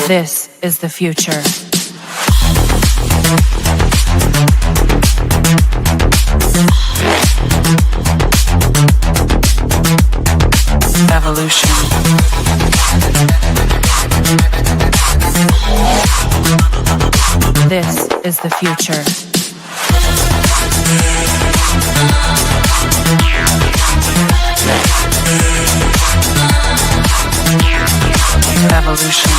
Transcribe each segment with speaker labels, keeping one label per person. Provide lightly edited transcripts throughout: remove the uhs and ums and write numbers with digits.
Speaker 1: This is the future. Evolution. This is the future. Evolution.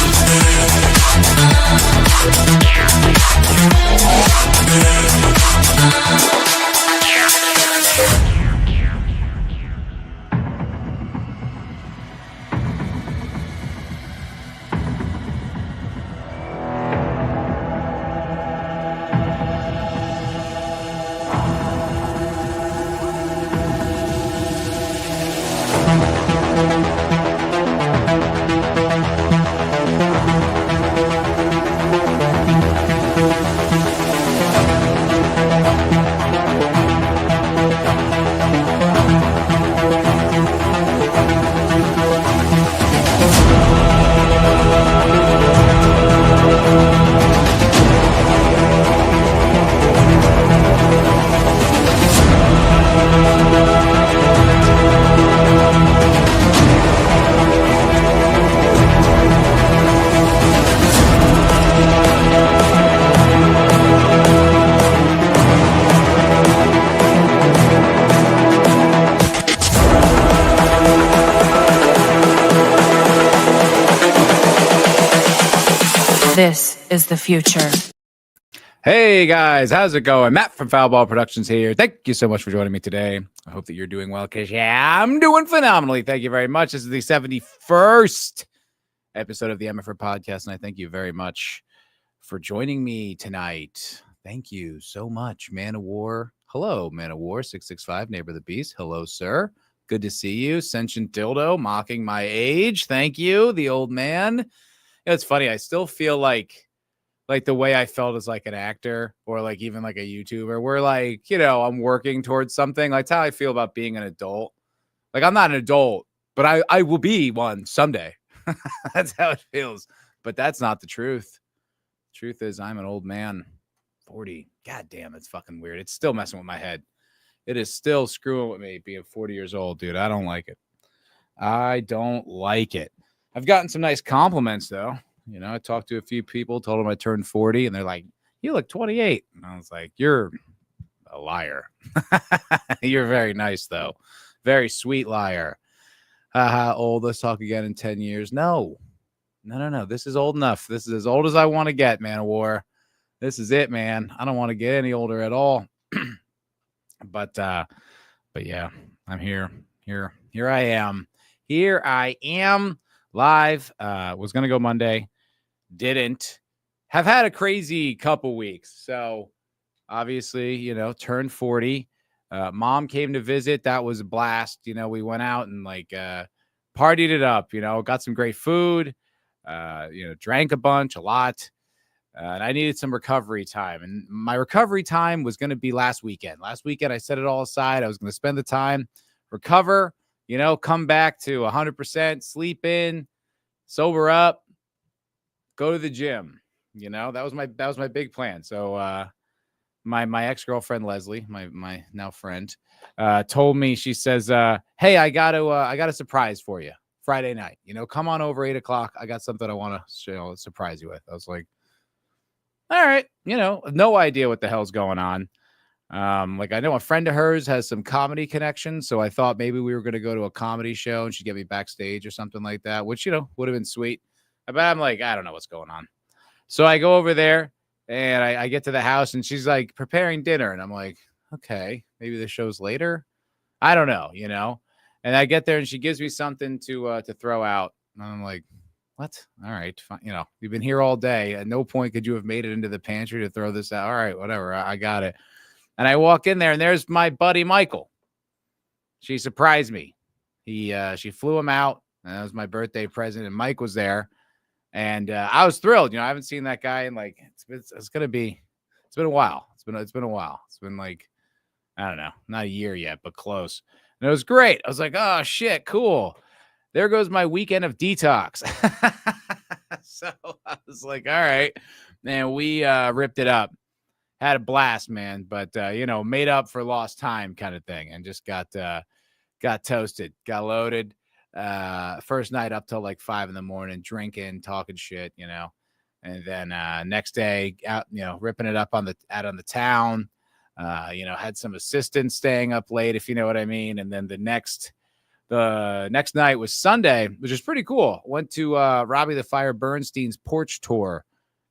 Speaker 1: This is the future.
Speaker 2: Hey guys, how's it going? Matt from Foulball Productions here. Thank you so much for joining me today. I hope that you're doing well because I'm doing phenomenally. Thank you very much. This is the 71st episode of the MFer Podcast, and I thank you very much for joining me tonight. Thank you so much, Man of War. Hello, Man of War 665, Neighbor of the Beast. Hello, sir. Good to see you. Sentient Dildo, mocking my age. Thank you, the old man. It's funny. I still feel like the way I felt as like an actor or like even like a YouTuber where like, you know, I'm working towards something. Like, that's how I feel about being an adult. Like, I'm not an adult, but I will be one someday. That's how it feels. But that's not the truth. The truth is I'm an old man, 40. God damn, it's fucking weird. It's still messing with my head. It is still screwing with me being 40 years old, dude. I don't like it. I don't like it. I've gotten some nice compliments, though. You know, I talked to a few people, told them I turned 40, and they're like, you look 28. And I was like, you're a liar. You're very nice, though. Very sweet liar. Old, let's talk again in 10 years. No. This is old enough. This is as old as I want to get, Man of War. This is it, man. I don't want to get any older at all. But yeah, I'm here. Here I am. Here I am. Live. Was gonna go Monday, didn't. Have had a crazy couple weeks. So obviously, you know, turned 40. Mom came to visit. That was a blast. You know, we went out and like partied it up. You know, got some great food. You know, drank a lot. And I needed some recovery time. And my recovery time was going to be last weekend. Last weekend, I set it all aside. I was going to spend the time, recover, you know, come back to 100%, sleep in, sober up, go to the gym. You know, that was my big plan. So my ex-girlfriend, Leslie, my now friend, told me, she says, hey, I got a surprise for you Friday night. You know, come on over 8:00. I got something I want to surprise you with. I was like, all right, you know, no idea what the hell's going on. Like, I know a friend of hers has some comedy connections, so I thought maybe we were going to go to a comedy show and she'd get me backstage or something like that, which, you know, would have been sweet. But I'm like, I don't know what's going on. So I go over there and I get to the house and she's like preparing dinner. And I'm like, okay, maybe the show's later. I don't know, you know. And I get there and she gives me something to throw out. And I'm like, what? All right, fine. You know, we've been here all day. At no point could you have made it into the pantry to throw this out. All right, whatever. I got it. And I walk in there and there's my buddy Michael. She surprised me. She flew him out. And that was my birthday present. And Mike was there. And I was thrilled. You know, I haven't seen that guy in like, it's been a while. It's been a while. It's been like, I don't know, not a year yet, but close. And it was great. I was like, oh shit, cool. There goes my weekend of detox. So I was like, all right. And we ripped it up. Had a blast, man. But, made up for lost time kind of thing. And just got toasted, got loaded. First night up till like 5 a.m, drinking, talking shit, And then next day out, ripping it up out on the town. Had some assistants staying up late, if you know what I mean. And then the next night was Sunday, which is pretty cool. Went to Robbie the Fire Bernstein's porch tour,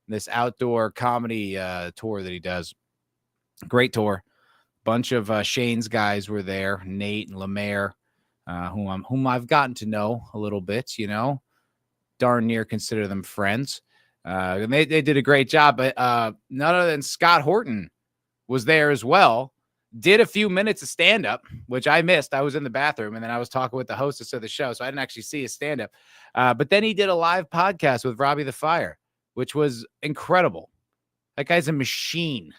Speaker 2: this outdoor comedy tour that he does. Great tour. Bunch of Shane's guys were there, Nate and Lemaire, whom I've gotten to know a little bit, darn near consider them friends. And they did a great job, but none other than Scott Horton was there as well. Did a few minutes of stand-up, which I missed. I was in the bathroom, and then I was talking with the hostess of the show, so I didn't actually see his stand-up. But then he did a live podcast with Robbie the Fire, which was incredible. That guy's a machine,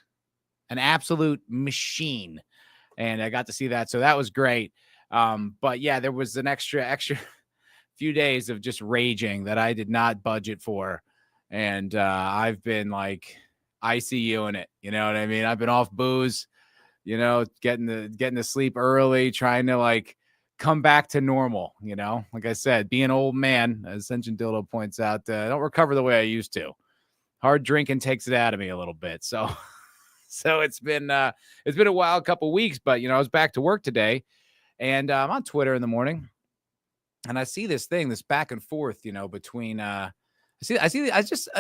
Speaker 2: an absolute machine. And I got to see that, so that was great. But yeah, there was an extra few days of just raging that I did not budget for. And I've been like ICU in it. You know what I mean? I've been off booze, getting to sleep early, trying to like come back to normal. Like I said, being an old man, as Ascension Dildo points out, I don't recover the way I used to. Hard drinking takes it out of me a little bit. So it's been a wild couple weeks, but I was back to work today, and I'm on Twitter in the morning, and I see this back and forth, between I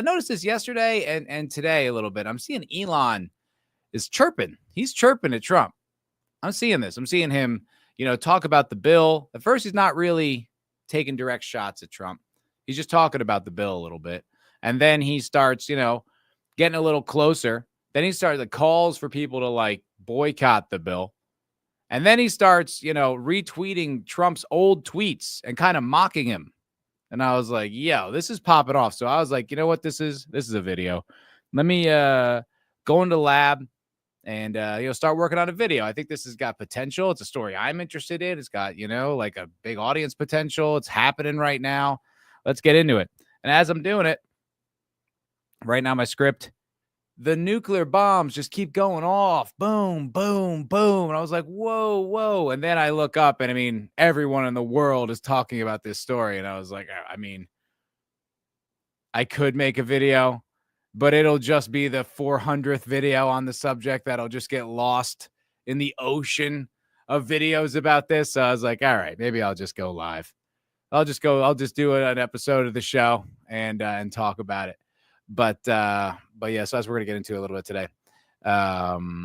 Speaker 2: noticed this yesterday and today a little bit. I'm seeing Elon is chirping. He's chirping at Trump. I'm seeing this. I'm seeing him, talk about the bill. At first, he's not really taking direct shots at Trump. He's just talking about the bill a little bit. And then he starts, getting a little closer. Then he starts the calls for people to like boycott the bill. And then he starts, retweeting Trump's old tweets and kind of mocking him. And I was like, yo, this is popping off. So I was like, you know what? This is a video. Let me go into the lab and, start working on a video. I think this has got potential. It's a story I'm interested in. It's got, like a big audience potential. It's happening right now. Let's get into it. And as I'm doing it right now, my script, the nuclear bombs just keep going off. Boom, boom, boom. And I was like, whoa, whoa. And then I look up and I mean, everyone in the world is talking about this story. And I was like, I could make a video, but it'll just be the 400th video on the subject that'll just get lost in the ocean of videos about this. So I was like, all right, maybe I'll just go live. I'll just do an episode of the show and talk about it. But yeah, so that's what we're going to get into a little bit today. The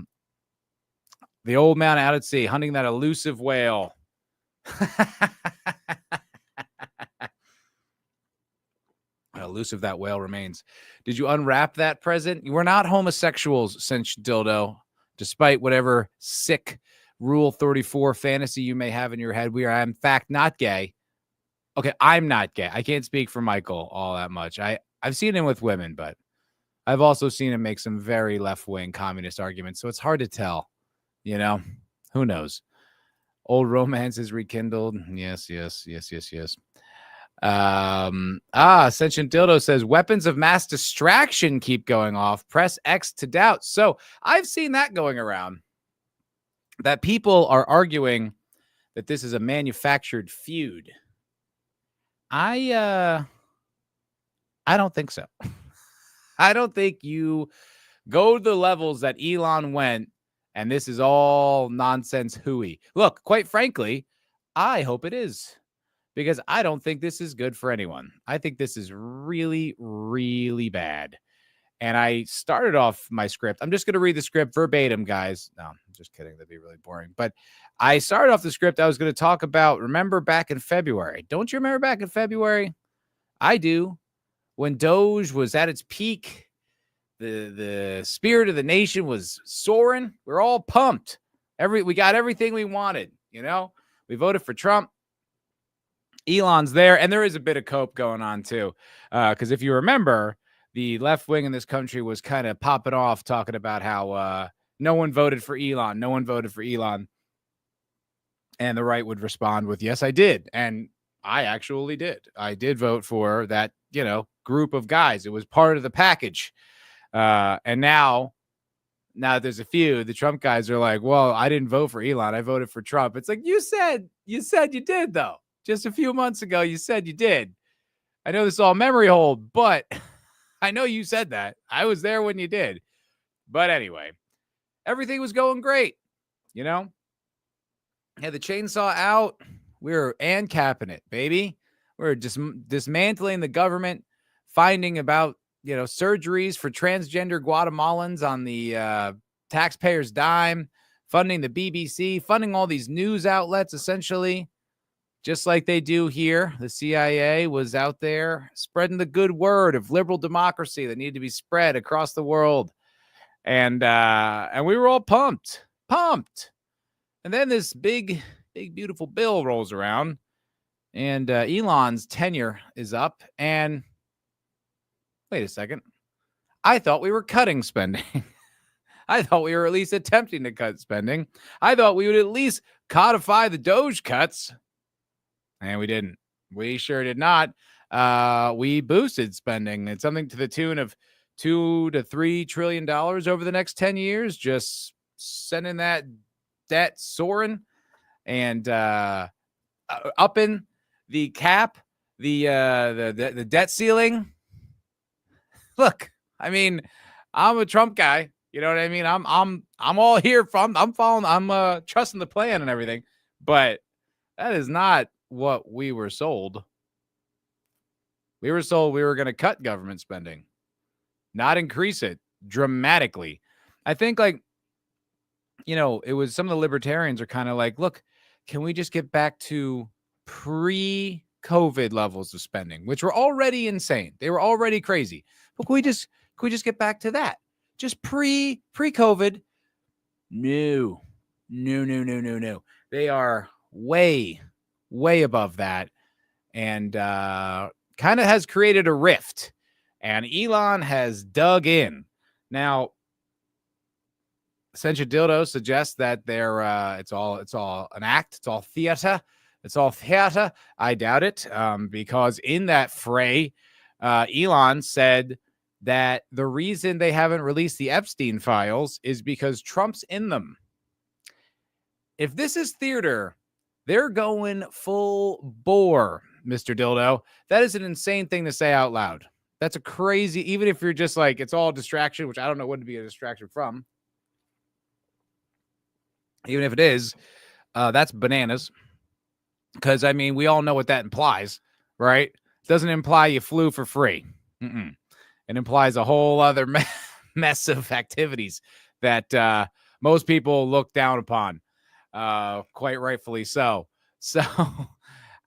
Speaker 2: old man out at sea, hunting that elusive whale. Elusive that whale remains. Did you unwrap that present? We're not homosexuals, Cinch Dildo, despite whatever sick Rule 34 fantasy you may have in your head. We are, in fact, not gay. Okay, I'm not gay. I can't speak for Michael all that much. I've seen him with women, but I've also seen him make some very left-wing communist arguments, so it's hard to tell, Who knows? Old romance is rekindled. Yes. Ascension Dildo says, weapons of mass distraction keep going off. Press X to doubt. So I've seen that going around, that people are arguing that this is a manufactured feud. I don't think so. I don't think you go to the levels that Elon went, and this is all nonsense hooey. Look, quite frankly, I hope it is, because I don't think this is good for anyone. I think this is really, really bad. And I started off my script. I'm just going to read the script verbatim, guys. No, I'm just kidding. That'd be really boring. But I started off the script. I was going to talk about, remember back in February. Don't you remember back in February? I do. When Doge was at its peak, the spirit of the nation was soaring. We're all pumped. We got everything we wanted. We voted for Trump. Elon's there, and there is a bit of cope going on too. Because if you remember, the left wing in this country was kind of popping off, talking about how no one voted for Elon. No one voted for Elon. And the right would respond with, yes, I did. And I actually did. I did vote for that, group of guys. It was part of the package. And now there's a few. The Trump guys are like, well, I didn't vote for Elon. I voted for Trump. It's like, you said you did, though. Just a few months ago, you said you did. I know this is all memory hold, but I know you said that. I was there when you did. But anyway, everything was going great. Had the chainsaw out. We were capping it, baby. We were just dismantling the government, finding about, surgeries for transgender Guatemalans on the taxpayers' dime, funding the BBC, funding all these news outlets, essentially, just like they do here. The CIA was out there spreading the good word of liberal democracy that needed to be spread across the world. And we were all pumped. And then this big, beautiful bill rolls around, and Elon's tenure is up. And wait a second. I thought we were cutting spending. I thought we were at least attempting to cut spending. I thought we would at least codify the Doge cuts. And we didn't. We sure did not. We boosted spending. It's something to the tune of $2 to $3 trillion over the next 10 years, just sending that debt soaring and upping the cap, the debt ceiling. Look, I mean, I'm a Trump guy. You know what I mean? I'm all here from. I'm following. I'm trusting the plan and everything. But that is not what we were sold. We were sold we were going to cut government spending, not increase it dramatically. I think, it was some of the libertarians are kind of like, look, can we just get back to pre-COVID levels of spending, which were already insane? They were already crazy. But can we just get back to that? Just pre-COVID? No. They are way above that, and kind of has created a rift. And Elon has dug in. Now, Sencha Dildo suggests that it's all an act. It's all theater. I doubt it, because in that fray, Elon said that the reason they haven't released the Epstein files is because Trump's in them. If this is theater, they're going full bore, Mr. Dildo. That is an insane thing to say out loud. That's a crazy, even if you're just like, it's all a distraction, which I don't know what to be a distraction from. Even if it is, that's bananas. Because, I mean, we all know what that implies, right? It doesn't imply you flew for free. It implies a whole other mess of activities that most people look down upon, quite rightfully so. So,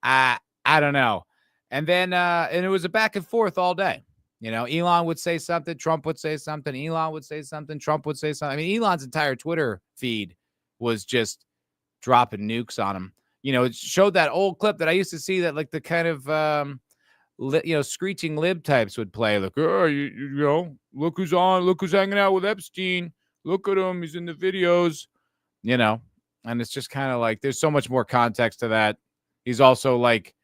Speaker 2: I don't know. And then, and it was a back and forth all day. Elon would say something, Trump would say something, Elon would say something, Trump would say something. I mean, Elon's entire Twitter feed was just dropping nukes on him. It showed that old clip that I used to see that, like, the kind of, screeching lib types would play. Like, oh, look who's on, look who's hanging out with Epstein. Look at him. He's in the videos, and it's just kind of like, there's so much more context to that. He's also, like,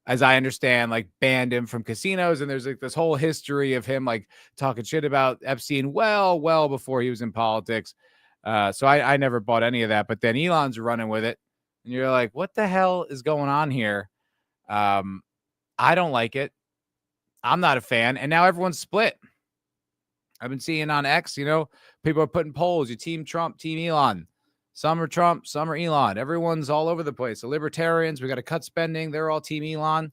Speaker 2: as I understand, like, banned him from casinos. And there's like this whole history of him, like, talking shit about Epstein well before he was in politics. So I never bought any of that. But then Elon's running with it. And you're like, what the hell is going on here? I don't like it. I'm not a fan. And now everyone's split. I've been seeing on X, people are putting polls. You team Trump, team Elon. Some are Trump, some are Elon. Everyone's all over the place. The libertarians, we got to cut spending. They're all team Elon.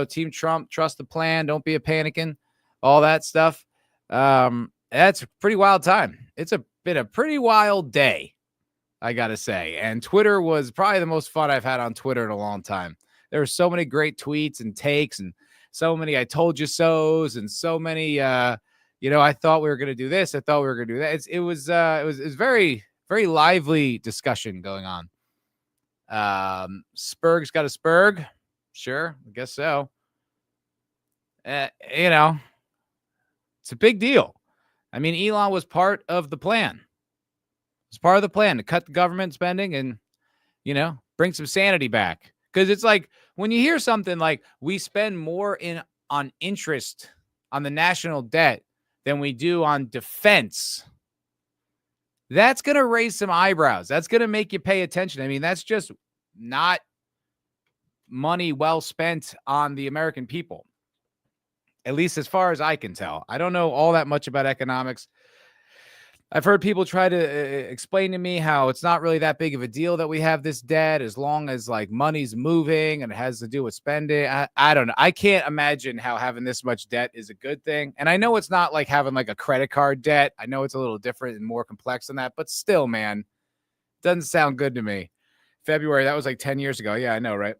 Speaker 2: Team Trump, trust the plan. Don't be a panicking. All that stuff. That's a pretty wild time. It's been a pretty wild day, I got to say. And Twitter was probably the most fun I've had on Twitter in a long time. There were so many great tweets and takes, and so many I told you so's, and so many, I thought we were going to do this. I thought we were going to do that. It was very, very lively discussion going on. Spurg's got a Spurg. Sure. I guess so. It's a big deal. I mean, Elon was part of the plan. It's part of the plan to cut the government spending and, bring some sanity back. Because it's like, when you hear something like we spend more on interest on the national debt than we do on defense, that's going to raise some eyebrows. That's going to make you pay attention. I mean, that's just not money well spent on the American people, at least as far as I can tell. I don't know all that much about economics. I've heard people try to explain to me how it's not really that big of a deal that we have this debt as long as like money's moving and it has to do with spending. I don't know. I can't imagine how having this much debt is a good thing. And I know it's not like having like a credit card debt. I know it's a little different and more complex than that, but still, man, doesn't sound good to me. February, that was like 10 years ago. Yeah, I know, right?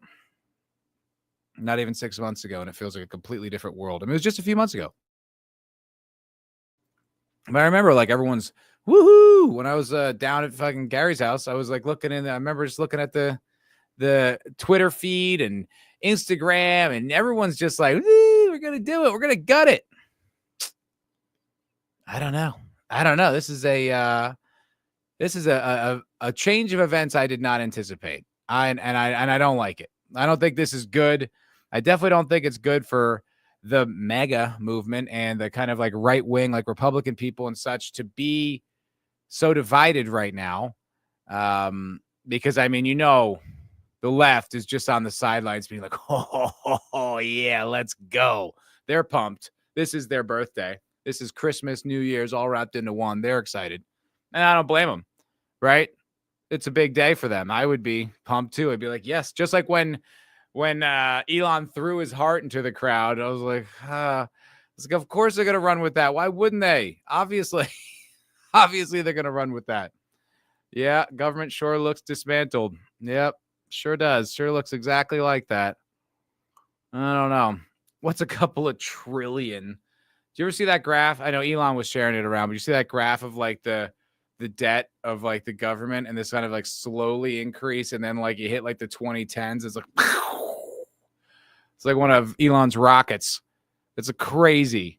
Speaker 2: Not even 6 months ago, and it feels like a completely different world. I mean, it was just a few months ago. But I remember like everyone's woohoo when I was down at fucking Gary's house. I was like looking in. I remember just looking at the Twitter feed and Instagram, and everyone's just like, "We're gonna do it. We're gonna gut it." I don't know. This is a change of events I did not anticipate. I don't like it. I don't think this is good. I definitely don't think it's good for the MAGA movement and the kind of like right wing, like Republican people and such to be so divided right now. Because I mean, the left is just on the sidelines being like, oh yeah, let's go. They're pumped. This is their birthday. This is Christmas, New Year's, all wrapped into one. They're excited. And I don't blame them, right? It's a big day for them. I would be pumped too. I'd be like, yes, just like when Elon threw his heart into the crowd, I was like, of course they're going to run with that. Why wouldn't they? Obviously they're going to run with that. Yeah, government sure looks dismantled. Yep, sure does. Sure looks exactly like that. I don't know. What's a couple of trillion? Do you ever see that graph? I know Elon was sharing it around, but you see that graph of like the debt of like the government and this kind of like slowly increase, and then like you hit like the 2010s, it's like it's like one of Elon's rockets. It's a crazy.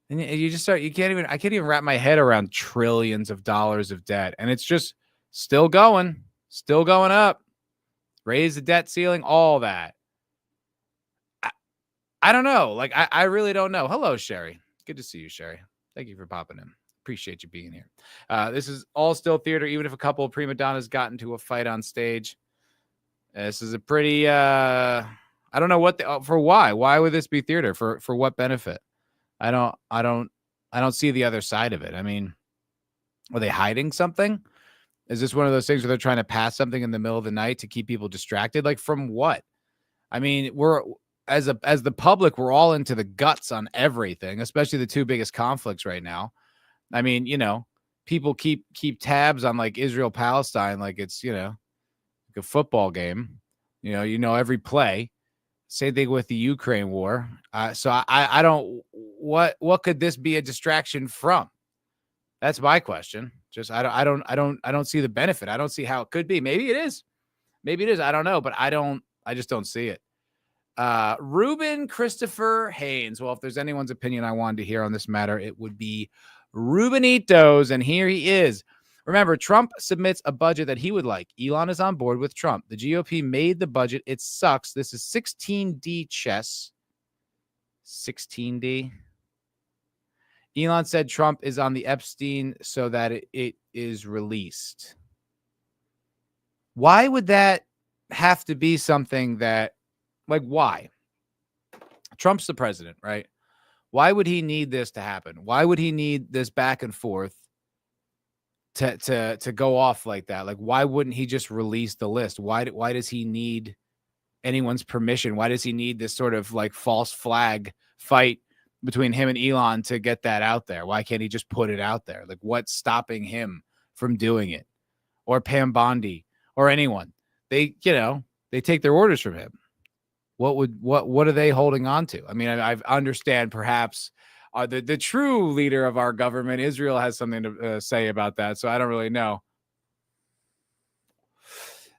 Speaker 2: And you just I can't even wrap my head around trillions of dollars of debt. And it's just still going up. Raise the debt ceiling, all that. I don't know. Like, I really don't know. Hello, Sherry. Good to see you, Sherry. Thank you for popping in. Appreciate you being here. This is all still theater, even if a couple of prima donnas got into a fight on stage. This is a pretty, I don't know what, for why. Why would this be theater? For what benefit? I don't see the other side of it. I mean, are they hiding something? Is this one of those things where they're trying to pass something in the middle of the night to keep people distracted? Like from what? I mean, as the public, we're all into the guts on everything, especially the two biggest conflicts right now. I mean, people keep tabs on like Israel, Palestine, like it's, like a football game, every play. Same thing with the Ukraine war. So I don't, what could this be a distraction from? That's my question. Just, I don't see the benefit. I don't see how it could be. Maybe it is. I don't know, but I just don't see it. Ruben Christopher Haynes. Well, if there's anyone's opinion I wanted to hear on this matter, it would be Rubenito's. And here he is. Remember, Trump submits a budget that he would like. Elon is on board with Trump. The GOP made the budget. It sucks. This is 16D chess. 16D. Elon said Trump is on the Epstein so that it is released. Why would that have to be something that, like, why? Trump's the president, right? Why would he need this to happen? Why would he need this back and forth to go off like that? Like, why wouldn't he just release the list? Why does he need anyone's permission? Why does he need this sort of like false flag fight between him and Elon to get that out there? Why can't he just put it out there? Like, what's stopping him from doing it? Or Pam Bondi or anyone? They take their orders from him. What are they holding on to? I mean, I understand perhaps the true leader of our government, Israel, has something to say about that. So I don't really know.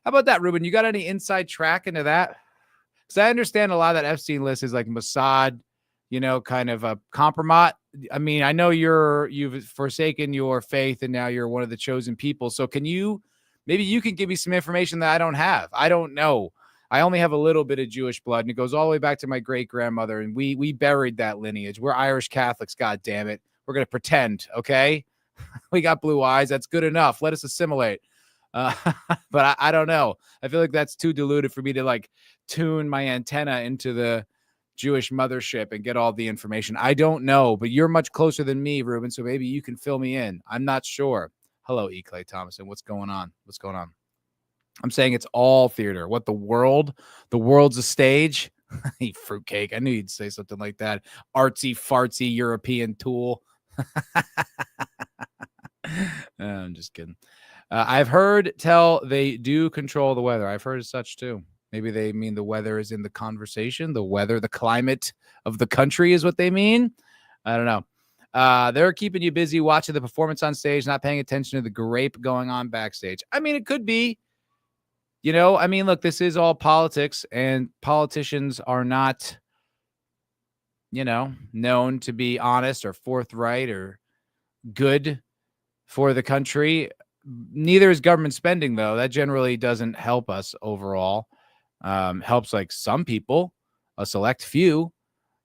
Speaker 2: How about that, Ruben? You got any inside track into that? Because I understand a lot of that Epstein list is like Mossad, kind of a compromise. I mean, I know you've forsaken your faith and now you're one of the chosen people. So maybe you can give me some information that I don't have. I don't know. I only have a little bit of Jewish blood, and it goes all the way back to my great grandmother. And we buried that lineage. We're Irish Catholics. God damn it. We're going to pretend. Okay. We got blue eyes. That's good enough. Let us assimilate. But I don't know. I feel like that's too diluted for me to like tune my antenna into the Jewish mothership and get all the information. I don't know, but you're much closer than me, Ruben. So maybe you can fill me in. I'm not sure. Hello, E. Clay Thomason. What's going on? What's going on? I'm saying it's all theater. What, the world's a stage? Hey, fruitcake. I knew you'd say something like that. Artsy fartsy European tool. I'm just kidding. I've heard tell they do control the weather. I've heard as such too. Maybe they mean the weather is in the conversation. The weather, the climate of the country is what they mean. I don't know. They're keeping you busy watching the performance on stage, not paying attention to the grape going on backstage. I mean, it could be. You know, I mean, look, this is all politics, and politicians are not, you know, known to be honest or forthright or good for the country. Neither is government spending, though. That generally doesn't help us overall. Helps like some people, a select few,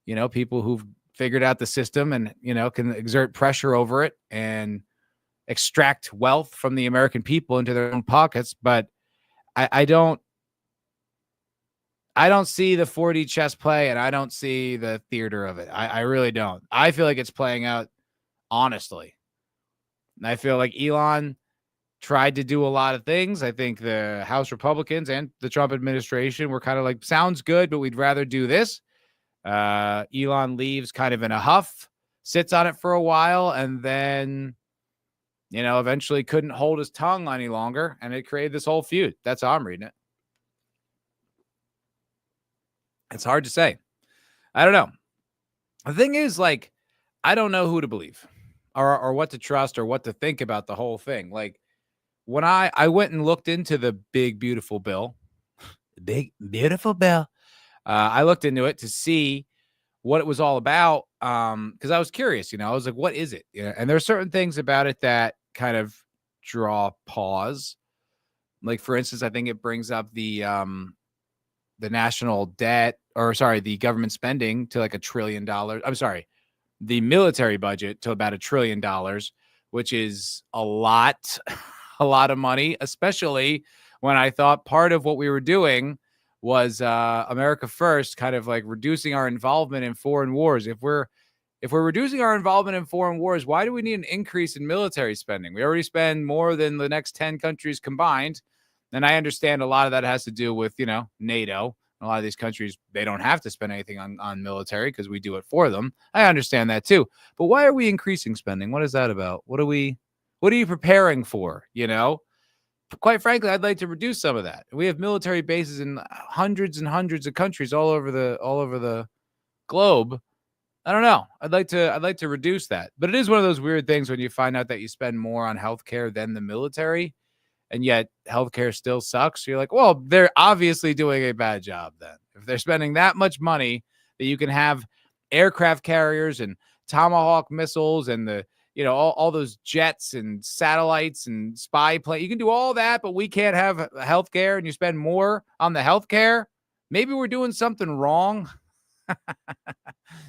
Speaker 2: you know, people who've figured out the system and, you know, can exert pressure over it and extract wealth from the American people into their own pockets. But I don't see the 4D chess play, and I don't see the theater of it. I really don't. I feel like it's playing out honestly. And I feel like Elon tried to do a lot of things. I think the House Republicans and the Trump administration were kind of like, sounds good, but we'd rather do this. Elon leaves kind of in a huff, sits on it for a while, and then, you know, eventually couldn't hold his tongue any longer, and it created this whole feud. That's how I'm reading it. It's hard to say. I don't know. The thing is, like, I don't know who to believe or what to trust or what to think about the whole thing. Like, when I went and looked into the big, beautiful bill, I looked into it to see what it was all about. Because I was curious, you know, I was like, what is it? You know, and there are certain things about it that kind of draw pause. Like, for instance, I think it brings up the national debt, or sorry, the government spending to like $1 trillion. I'm sorry, the military budget to about $1 trillion, which is a lot of money, especially when I thought part of what we were doing was America First, kind of like reducing our involvement in foreign wars. If we're reducing our involvement in foreign wars, why do we need an increase in military spending? We already spend more than the next 10 countries combined. And I understand a lot of that has to do with, you know, NATO. A lot of these countries, they don't have to spend anything on military because we do it for them. I understand that too. But why are we increasing spending? What is that about? What are you preparing for? You know, quite frankly, I'd like to reduce some of that. We have military bases in hundreds and hundreds of countries all over the globe. I don't know. I'd like to reduce that. But it is one of those weird things when you find out that you spend more on healthcare than the military, and yet healthcare still sucks. You're like, well, they're obviously doing a bad job then. If they're spending that much money that you can have aircraft carriers and Tomahawk missiles and the, you know, all those jets and satellites and spy plane, you can do all that, but we can't have healthcare, and you spend more on the healthcare. Maybe we're doing something wrong.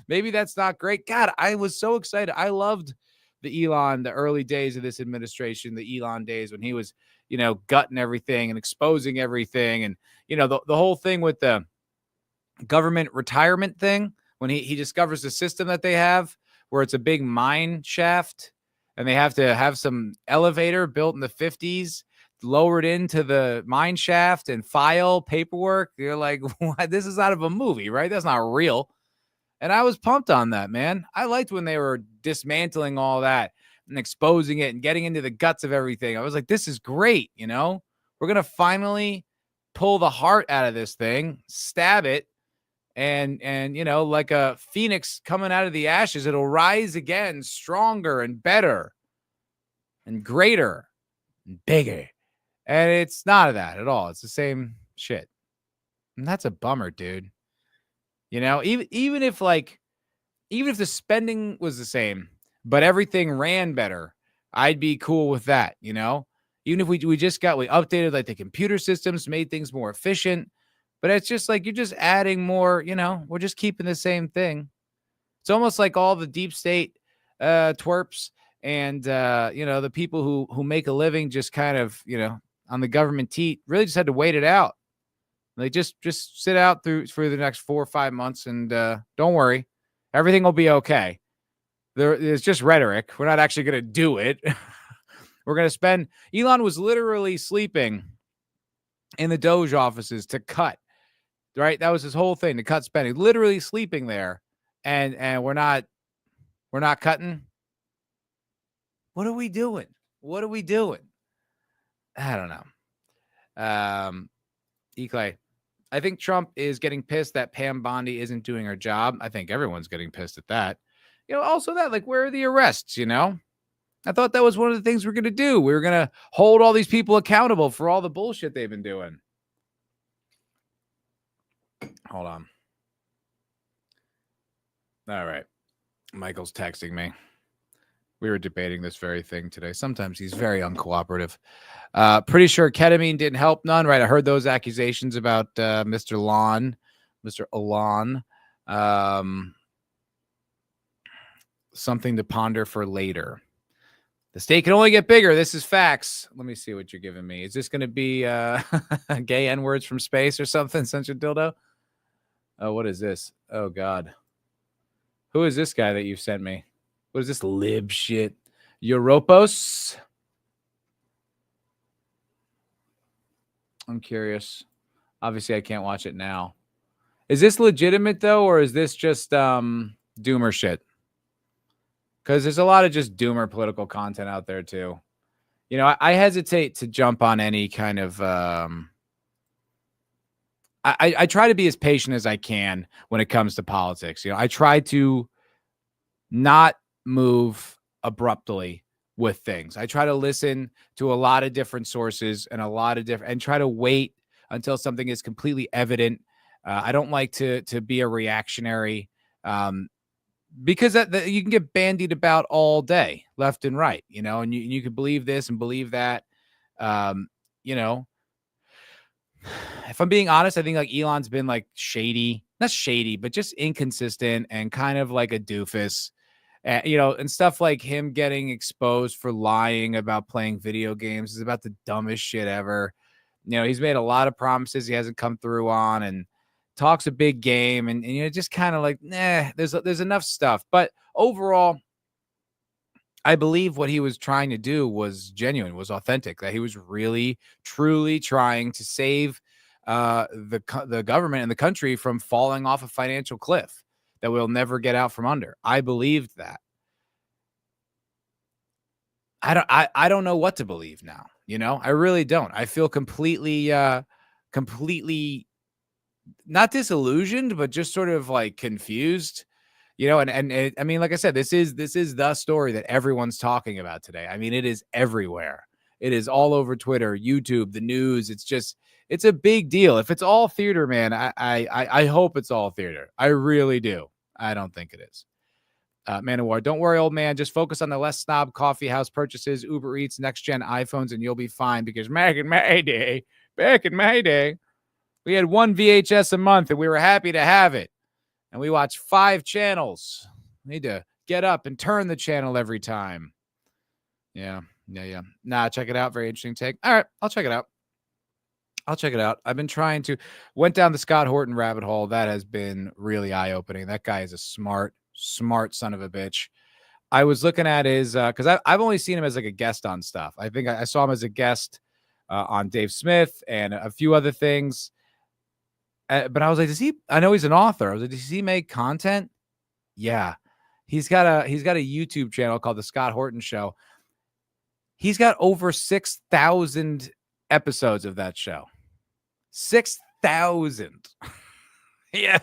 Speaker 2: Maybe that's not great. God, I was so excited. I loved the early days of this administration, the Elon days when he was, you know, gutting everything and exposing everything. And, you know, the whole thing with the government retirement thing, when he discovers the system that they have where it's a big mine shaft and they have to have some elevator built in the 50s lowered into the mine shaft and file paperwork. You're like, what? This is out of a movie, right? That's not real. And I was pumped on that, man. I liked when they were dismantling all that and exposing it and getting into the guts of everything. I was like, this is great. You know, we're going to finally pull the heart out of this thing, stab it. And, you know, like a phoenix coming out of the ashes, it'll rise again, stronger and better and greater and bigger. And it's not that at all. It's the same shit. And that's a bummer, dude. You know, even if the spending was the same, but everything ran better, I'd be cool with that. You know, even if we updated like the computer systems, made things more efficient, But it's just like you're just adding more, we're just keeping the same thing. It's almost like all the deep state twerps and the people who make a living just kind of, on the government teat really just had to wait it out. They just sit out through for the next 4 or 5 months and don't worry. Everything will be okay. It's just rhetoric. We're not actually going to do it. We're going to spend. Elon was literally sleeping in the Doge offices to cut. Right, that was his whole thing, to cut spending. Literally sleeping there, and we're not cutting. What are we doing? What are we doing? I don't know. E-Clay, I think Trump is getting pissed that Pam Bondi isn't doing her job. I think everyone's getting pissed at that. Also that, like, where are the arrests? I thought that was one of the things we're going to do. We were going to hold all these people accountable for all the bullshit they've been doing. Hold on. All right. Michael's texting me. We were debating this very thing today. Sometimes he's very uncooperative. Pretty sure ketamine didn't help none, right? I heard those accusations about Mr. Elon. Something to ponder for later. The state can only get bigger. This is facts. Let me see what you're giving me. Is this going to be gay N-words from space or something? Such a dildo? Oh, what is this? Oh, God. Who is this guy that you've sent me? What is this lib shit? Europos? I'm curious. Obviously, I can't watch it now. Is this legitimate, though, or is this just doomer shit? Because there's a lot of just doomer political content out there, too. I hesitate to jump on any kind of... I try to be as patient as I can when it comes to politics. I try to not move abruptly with things. I try to listen to a lot of different sources and and try to wait until something is completely evident. I don't like to be a reactionary because you can get bandied about all day, left and right, and you can believe this and believe that, If I'm being honest, I think like Elon's been like shady, not shady, but just inconsistent and kind of like a doofus, and stuff like him getting exposed for lying about playing video games is about the dumbest shit ever. He's made a lot of promises he hasn't come through on and talks a big game and just kind of like, there's enough stuff. But overall, I believe what he was trying to do was genuine, was authentic, that he was really, truly trying to save the government and the country from falling off a financial cliff that we'll never get out from under. I believed that. I don't know what to believe now. I really don't. I feel completely not disillusioned, but just sort of like confused. And I mean, like I said, this is the story that everyone's talking about today. I mean, it is everywhere. It is all over Twitter, YouTube, the news. It's a big deal. If it's all theater, man, I hope it's all theater. I really do. I don't think it is. Man of War, don't worry, old man. Just focus on the less snob coffee house purchases, Uber Eats, next gen iPhones, and you'll be fine. Because back in my day, we had one VHS a month, and we were happy to have it. And we watch 5 channels. We need to get up and turn the channel every time. Yeah. Nah, check it out. Very interesting take. All right, I'll check it out. I've been went down the Scott Horton rabbit hole. That has been really eye-opening. That guy is a smart son of a bitch. I was looking at his, because I've only seen him as like a guest on stuff. I think I saw him as a guest on Dave Smith and a few other things. But I was like, I know he's an author. I was like, does he make content? Yeah. He's got a YouTube channel called The Scott Horton Show. He's got over 6,000 episodes of that show. 6,000. Yeah.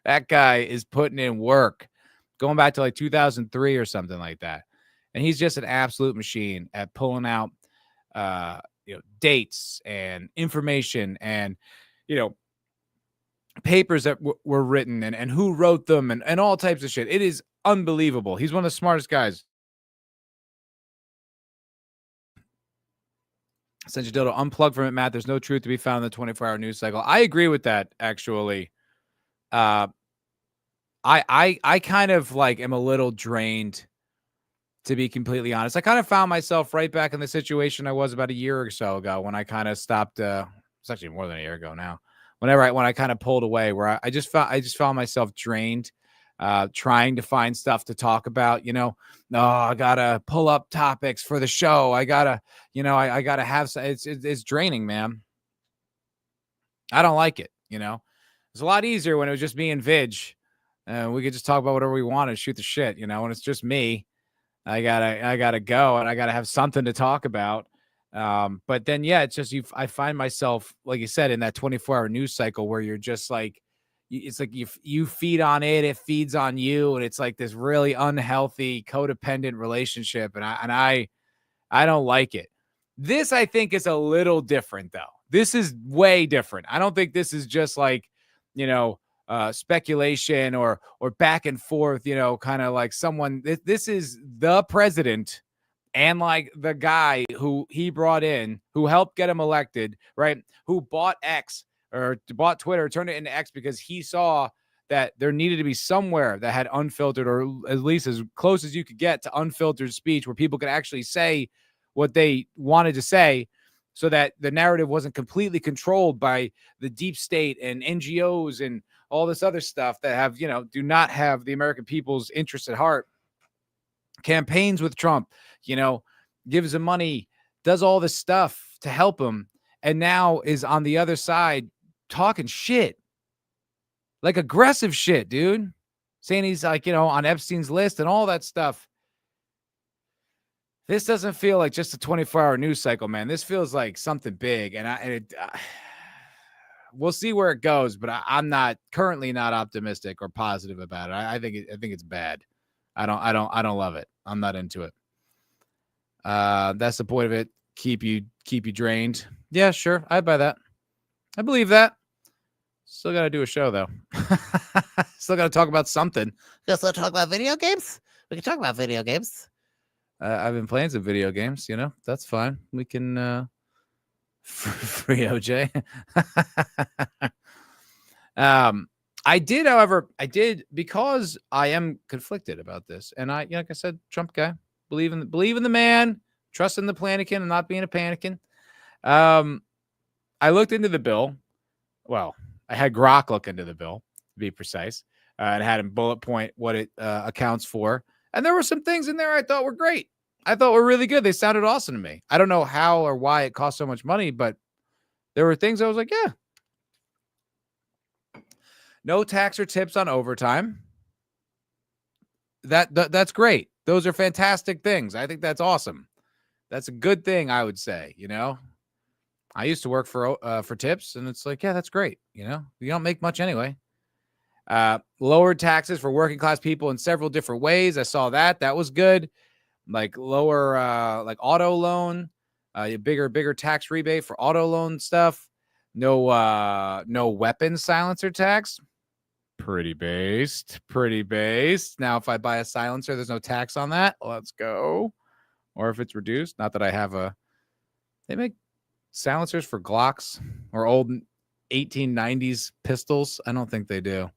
Speaker 2: That guy is putting in work. Going back to like 2003 or something like that. And he's just an absolute machine at pulling out dates and information and papers that were written and who wrote them and all types of shit. It is unbelievable. He's one of the smartest guys. Since you did unplug from it, Matt, there's no truth to be found in the 24-hour news cycle. I agree with that, actually. I kind of like am a little drained, to be completely honest. I kind of found myself right back in the situation I was about a year or so ago when I kind of stopped. It's actually more than a year ago now. When I kind of pulled away, where I just found myself drained, trying to find stuff to talk about. No, I gotta pull up topics for the show. I gotta, I gotta have. It's draining, man. I don't like it. It's a lot easier when it was just me and Vidge. We could just talk about whatever we want and shoot the shit. When it's just me, I gotta go and I gotta have something to talk about. But then, yeah, it's just I find myself, like you said, in that 24-hour news cycle where you're just like, it's like you feed on it feeds on you, and it's like this really unhealthy codependent relationship, and I don't like it. This, I think, is a little different, though. This is way different. I don't think this is just like, speculation or back and forth, kind of like someone. This is the president and like the guy who he brought in, who helped get him elected, right? Who bought X or bought Twitter, turned it into X because he saw that there needed to be somewhere that had unfiltered, or at least as close as you could get to unfiltered speech, where people could actually say what they wanted to say, so that the narrative wasn't completely controlled by the deep state and NGOs and all this other stuff that have, do not have the American people's interests at heart. Campaigns with Trump, gives him money, does all this stuff to help him, and now is on the other side talking shit, like aggressive shit, dude, saying he's like, on Epstein's list and all that stuff. This doesn't feel like just a 24-hour news cycle, man. This feels like something big, and we'll see where it goes. But I'm not currently not optimistic or positive about it. I think it's bad. I don't love it. I'm not into it. That's the point of it. Keep you drained. Yeah, sure. I buy that. I believe that. Still got to do a show though. Still got to talk about something.
Speaker 3: Still talk about video games? We can talk about video games.
Speaker 2: I've been playing some video games, that's fine. We can free OJ. I did, however, because I am conflicted about this, and I, like I said, Trump guy, believe in the man, trust in the plannikin and not being a panikin. I looked into the bill. Well, I had Grok look into the bill, to be precise, and had him bullet point what it accounts for. And there were some things in there I thought were great. I thought were really good. They sounded awesome to me. I don't know how or why it cost so much money, but there were things I was like, yeah. No tax or tips on overtime. That's great. Those are fantastic things. I think that's awesome. That's a good thing, I would say, I used to work for tips, and it's like, yeah, that's great. You don't make much anyway. Lowered taxes for working class people in several different ways. I saw that. That was good. Like lower, like auto loan, a bigger tax rebate for auto loan stuff. No weapon silencer tax. Pretty based. Now, if I buy a silencer, there's no tax on that. Let's go. Or if it's reduced, not that I have they make silencers for Glocks or old 1890s pistols. I don't think they do.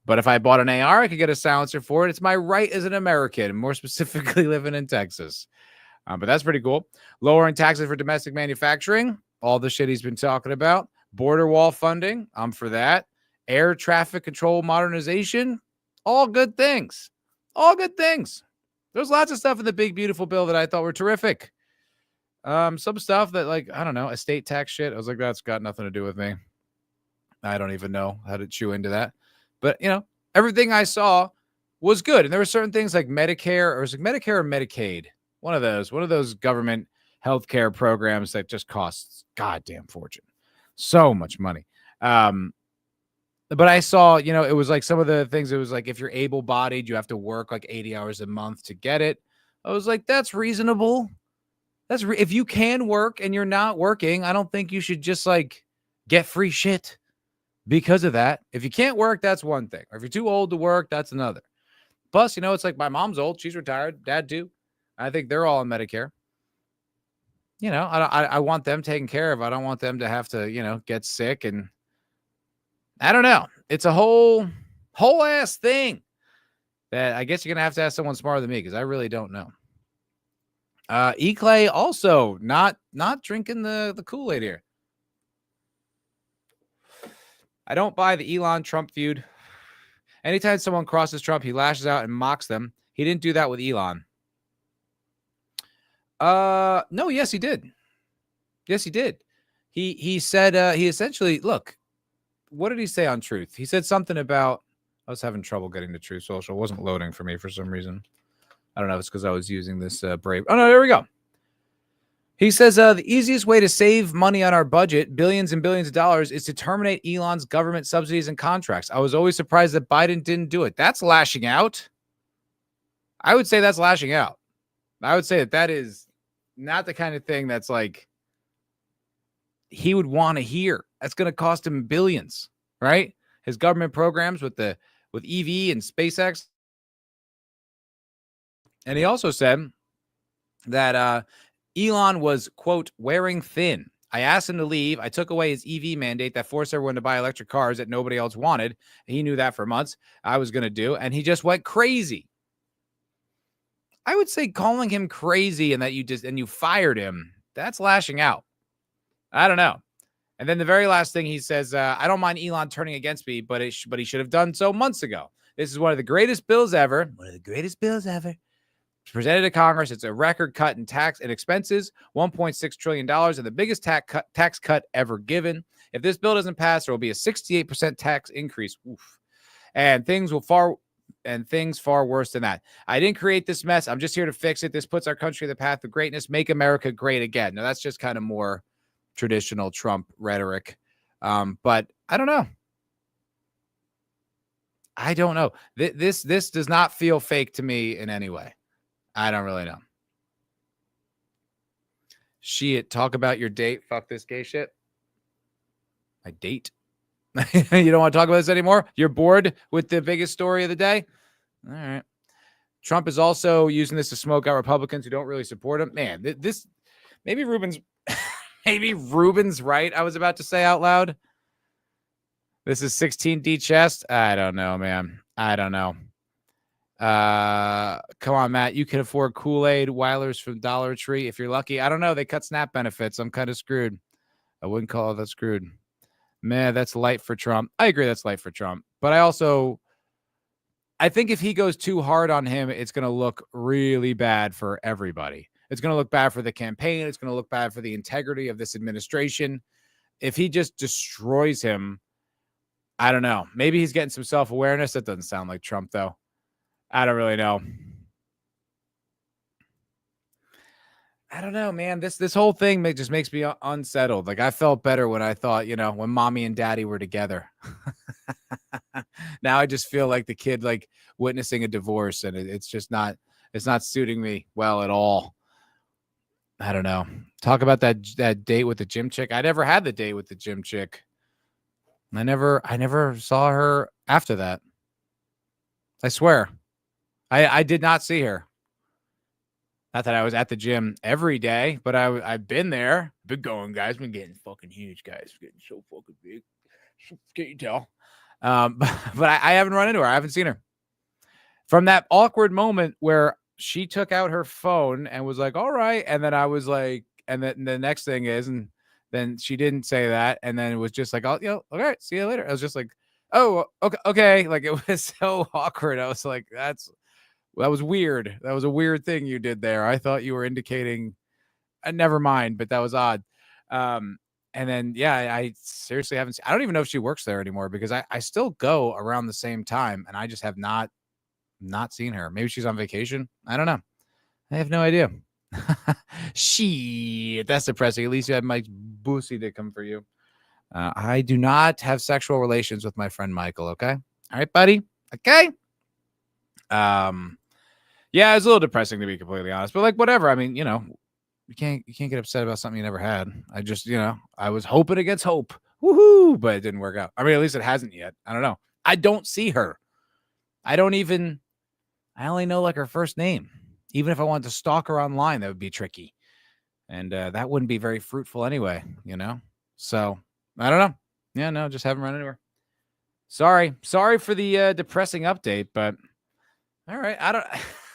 Speaker 2: But if I bought an AR, I could get a silencer for it. It's my right as an American, more specifically living in Texas. But that's pretty cool. Lowering taxes for domestic manufacturing, all the shit he's been talking about. Border wall funding, I'm for that. Air traffic control modernization, all good things. All good things. There's lots of stuff in the big, beautiful bill that I thought were terrific. Some stuff that, like, I don't know, estate tax shit. I was like, that's got nothing to do with me. I don't even know how to chew into that. But, everything I saw was good. And there were certain things like Medicare, or was it Medicare or Medicaid? One of those government healthcare programs that just costs goddamn fortune. So much money. But I saw, it was like some of the things, it was like, if you're able-bodied, you have to work like 80 hours a month to get it. I was like, that's reasonable. If you can work and you're not working, I don't think you should just like get free shit because of that. If you can't work, that's one thing. Or if you're too old to work, that's another. Plus, it's like my mom's old. She's retired. Dad too. I think they're all on Medicare. you know, I want them taken care of. I don't want them to have to, you know, get sick. And I don't know. It's a whole ass thing that I guess you're going to have to ask someone smarter than me, because I really don't know. E-Clay also not drinking the Kool-Aid here. I don't buy the Elon Trump feud. Anytime someone crosses Trump, he lashes out and mocks them. He didn't do that with Elon. No, yes, he did. Yes, he did. He said he essentially, look, what did he say on Truth? He said something about, I was having trouble getting to Truth Social. It wasn't loading for me for some reason. I don't know if it's because I was using this Brave. Oh, no, there we go. He says the easiest way to save money on our budget, billions and billions of dollars, is to terminate Elon's government subsidies and contracts. I was always surprised that Biden didn't do it. That's lashing out. I would say that's lashing out. I would say that is not the kind of thing that's like he would want to hear. That's going to cost him billions, right? His government programs with EV and SpaceX. And he also said that Elon was, quote, wearing thin. I asked him to leave. I took away his EV mandate that forced everyone to buy electric cars that nobody else wanted. He knew that for months. I was going to do. And he just went crazy. I would say calling him crazy and that you fired him, that's lashing out. I don't know. And then the very last thing he says, I don't mind Elon turning against me, but he should have done so months ago. This is one of the greatest bills ever. One of the greatest bills ever. Presented to Congress. It's a record cut in tax and expenses, $1.6 trillion, and the biggest tax cut ever given. If this bill doesn't pass, there will be a 68% tax increase. Oof. And things far worse than that. I didn't create this mess. I'm just here to fix it. This puts our country on the path of greatness. Make America great again. Now, that's just kind of more traditional Trump rhetoric. But I don't know. This does not feel fake to me in any way. I don't really know. Shit, talk about your date. Fuck this gay shit. My date? You don't want to talk about this anymore? You're bored with the biggest story of the day? All right. Trump is also using this to smoke out Republicans who don't really support him. Man, this maybe Ruben's right. I was about to say out loud. This is 16D chest. I don't know, man. I don't know. Come on, Matt. You can afford Kool-Aid Weilers from Dollar Tree if you're lucky. I don't know. They cut SNAP benefits. I'm kind of screwed. I wouldn't call it that screwed. Man, that's light for Trump. I agree that's light for Trump. But I think if he goes too hard on him, it's going to look really bad for everybody. It's going to look bad for the campaign. It's going to look bad for the integrity of this administration. If he just destroys him, I don't know. Maybe he's getting some self-awareness. That doesn't sound like Trump, though. I don't really know. I don't know, man. This whole thing just makes me unsettled. Like, I felt better when I thought, when mommy and daddy were together. Now I just feel like the kid, like, witnessing a divorce, and it's not suiting me well at all. I don't know. Talk about that date with the gym chick. I never had the date with the gym chick. I never saw her after that. I swear. I did not see her. Not that I was at the gym every day, but I've been there. Been going, guys. Been getting fucking huge, guys. Getting so fucking big. Can't you tell? But I haven't run into her. I haven't seen her. From that awkward moment where she took out her phone and was like, all right. And then I was like, and then the next thing is, and then she didn't say that. And then it was just like, oh, all right, see you later. I was just like, oh, okay. Like, it was so awkward. I was like, that was weird. That was a weird thing you did there. I thought you were indicating, never mind, but that was odd. And then, yeah, I seriously haven't seen, I don't even know if she works there anymore, because I still go around the same time, and I just have not seen her. Maybe she's on vacation. I don't know. I have no idea. Shit, that's depressing. At least you had Mike's Boosie to come for you. I do not have sexual relations with my friend Michael. Okay. All right, buddy. Okay. Yeah, it's a little depressing, to be completely honest, but like, whatever. I mean, you can't get upset about something you never had. I just, I was hoping against hope. Woohoo! But it didn't work out. I mean, at least it hasn't yet. I don't know. I don't see her. I only know like her first name. Even if I wanted to stalk her online, that would be tricky. And that wouldn't be very fruitful anyway, So I don't know. Yeah, no, just haven't run anywhere. Sorry for the depressing update, but all right.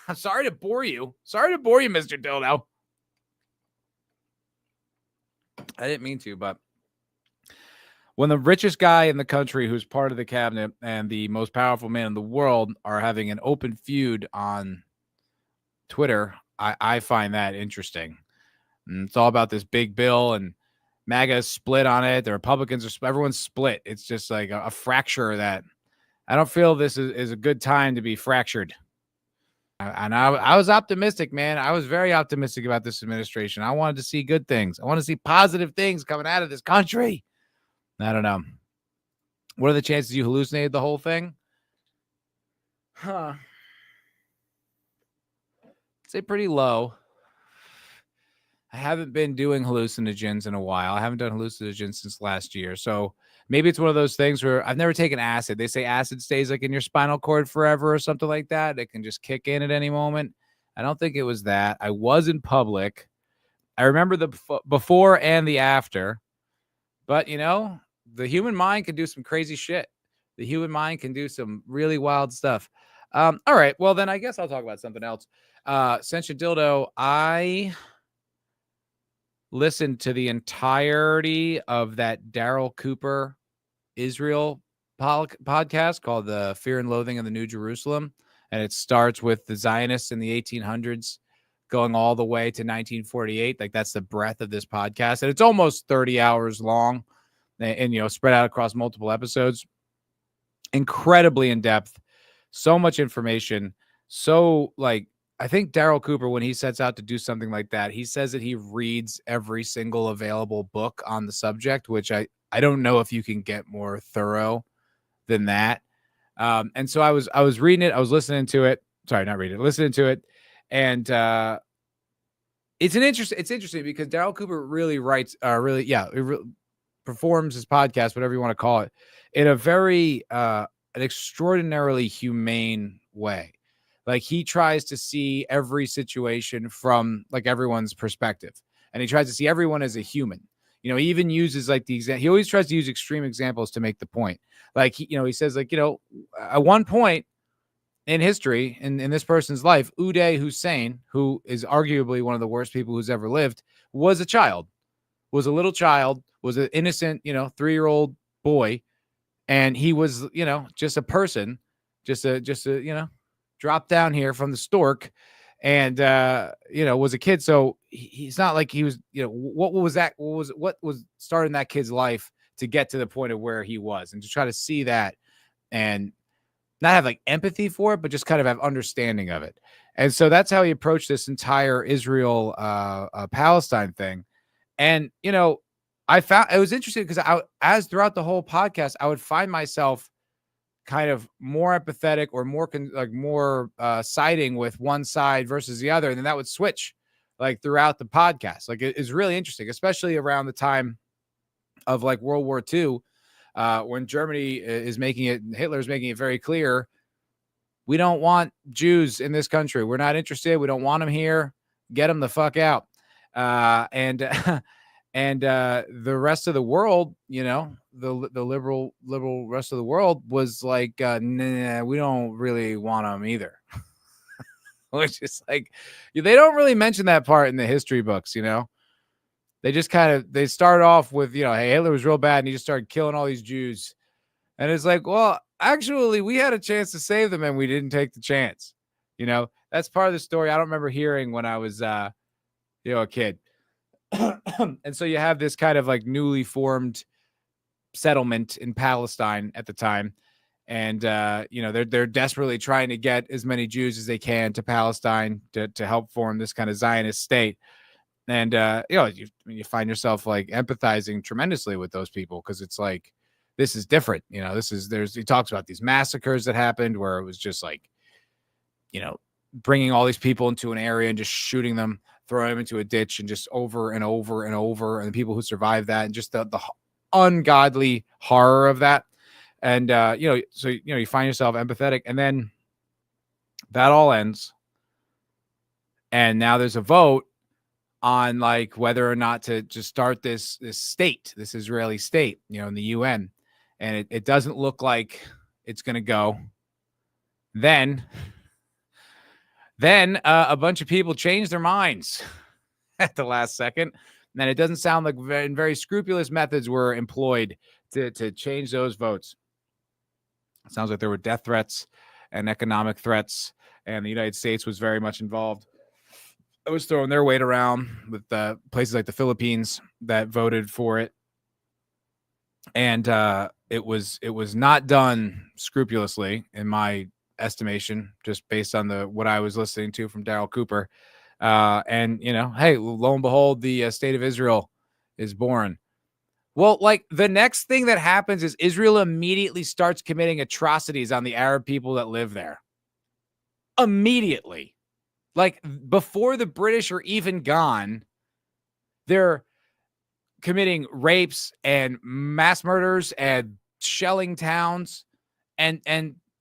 Speaker 2: I'm sorry to bore you. Mr. Dildo. I didn't mean to, but when the richest guy in the country, who's part of the cabinet and the most powerful man in the world, are having an open feud on Twitter, I find that interesting. And it's all about this big bill, and MAGA is split on it. The Republicans are everyone's split. It's just like a fracture that I don't feel this is a good time to be fractured. And I was optimistic, man. I was very optimistic about this administration. I wanted to see good things. I want to see positive things coming out of this country. I don't know. What are the chances you hallucinated the whole thing? I'd say pretty low. I haven't been doing hallucinogens in a while. I haven't done hallucinogens since last year. So maybe it's one of those things where I've never taken acid. They say acid stays like in your spinal cord forever or something like that. It can just kick in at any moment. I don't think it was that. I was in public. I remember the before and the after. But, the human mind can do some crazy shit. The human mind can do some really wild stuff. All right. Well, then I guess I'll talk about something else. Sentient Dildo, I listened to the entirety of that Daryl Cooper Israel podcast called The Fear and Loathing of the New Jerusalem. And it starts with the Zionists in the 1800s going all the way to 1948. Like, that's the breadth of this podcast. And it's almost 30 hours long and spread out across multiple episodes. Incredibly in depth. So much information. So, I think Daryl Cooper, when he sets out to do something like that, he says that he reads every single available book on the subject, which I don't know if you can get more thorough than that. And so I was reading it. I was listening to it. Sorry, not reading it, listening to it. And it's interesting because Daryl Cooper really writes, performs his podcast, whatever you want to call it, in a very, an extraordinarily humane way. Like, he tries to see every situation from everyone's perspective, and he tries to see everyone as a human. He even uses he always tries to use extreme examples to make the point. He says at one point in history, in this person's life, Uday Hussein, who is arguably one of the worst people who's ever lived, was a little child, was an innocent, 3-year-old boy. And he was, just a person, just a, dropped down here from the stork, and was a kid. So he's not like he was, what was starting that kid's life to get to the point of where he was, and to try to see that and not have empathy for it, but just kind of have understanding of it. And so that's how he approached this entire Israel Palestine thing. And I found it was interesting because as throughout the whole podcast, I would find myself kind of more empathetic or more siding with one side versus the other, and then that would switch throughout the podcast. It's really interesting, especially around the time of World War II, when Germany is making it, Hitler is making it very clear, we don't want Jews in this country. We're not interested. We don't want them here. Get them the fuck out. And the rest of the world, the liberal rest of the world was like, nah, we don't really want them either. Which is they don't really mention that part in the history books. They just they start off with, hey, Hitler was real bad and he just started killing all these Jews. And it's well, actually, we had a chance to save them and we didn't take the chance. That's part of the story I don't remember hearing when I was, a kid. And so you have this kind of newly formed settlement in Palestine at the time. And, they're desperately trying to get as many Jews as they can to Palestine to help form this kind of Zionist state. And, you find yourself empathizing tremendously with those people, because it's this is different. He talks about these massacres that happened where it was just bringing all these people into an area and just shooting them, throwing them into a ditch, and just over and over and over. And the people who survived that, and just the ungodly horror of that. And, so, you find yourself empathetic, and then that all ends. And now there's a vote on like whether or not to just start this state, this Israeli state, in the UN. And it doesn't look like it's going to go. Then a bunch of people changed their minds at the last second. And it doesn't sound like very scrupulous methods were employed to change those votes. It sounds like there were death threats and economic threats, and the United States was very much involved. It was throwing their weight around with places like the Philippines that voted for it. And it was not done scrupulously, in my estimation, just based on what I was listening to from Daryl Cooper. And hey, lo and behold, the state of Israel is born. Well, like the next thing that happens is Israel immediately starts committing atrocities on the Arab people that live there. Immediately. Like before the British are even gone, they're committing rapes and mass murders and shelling towns, and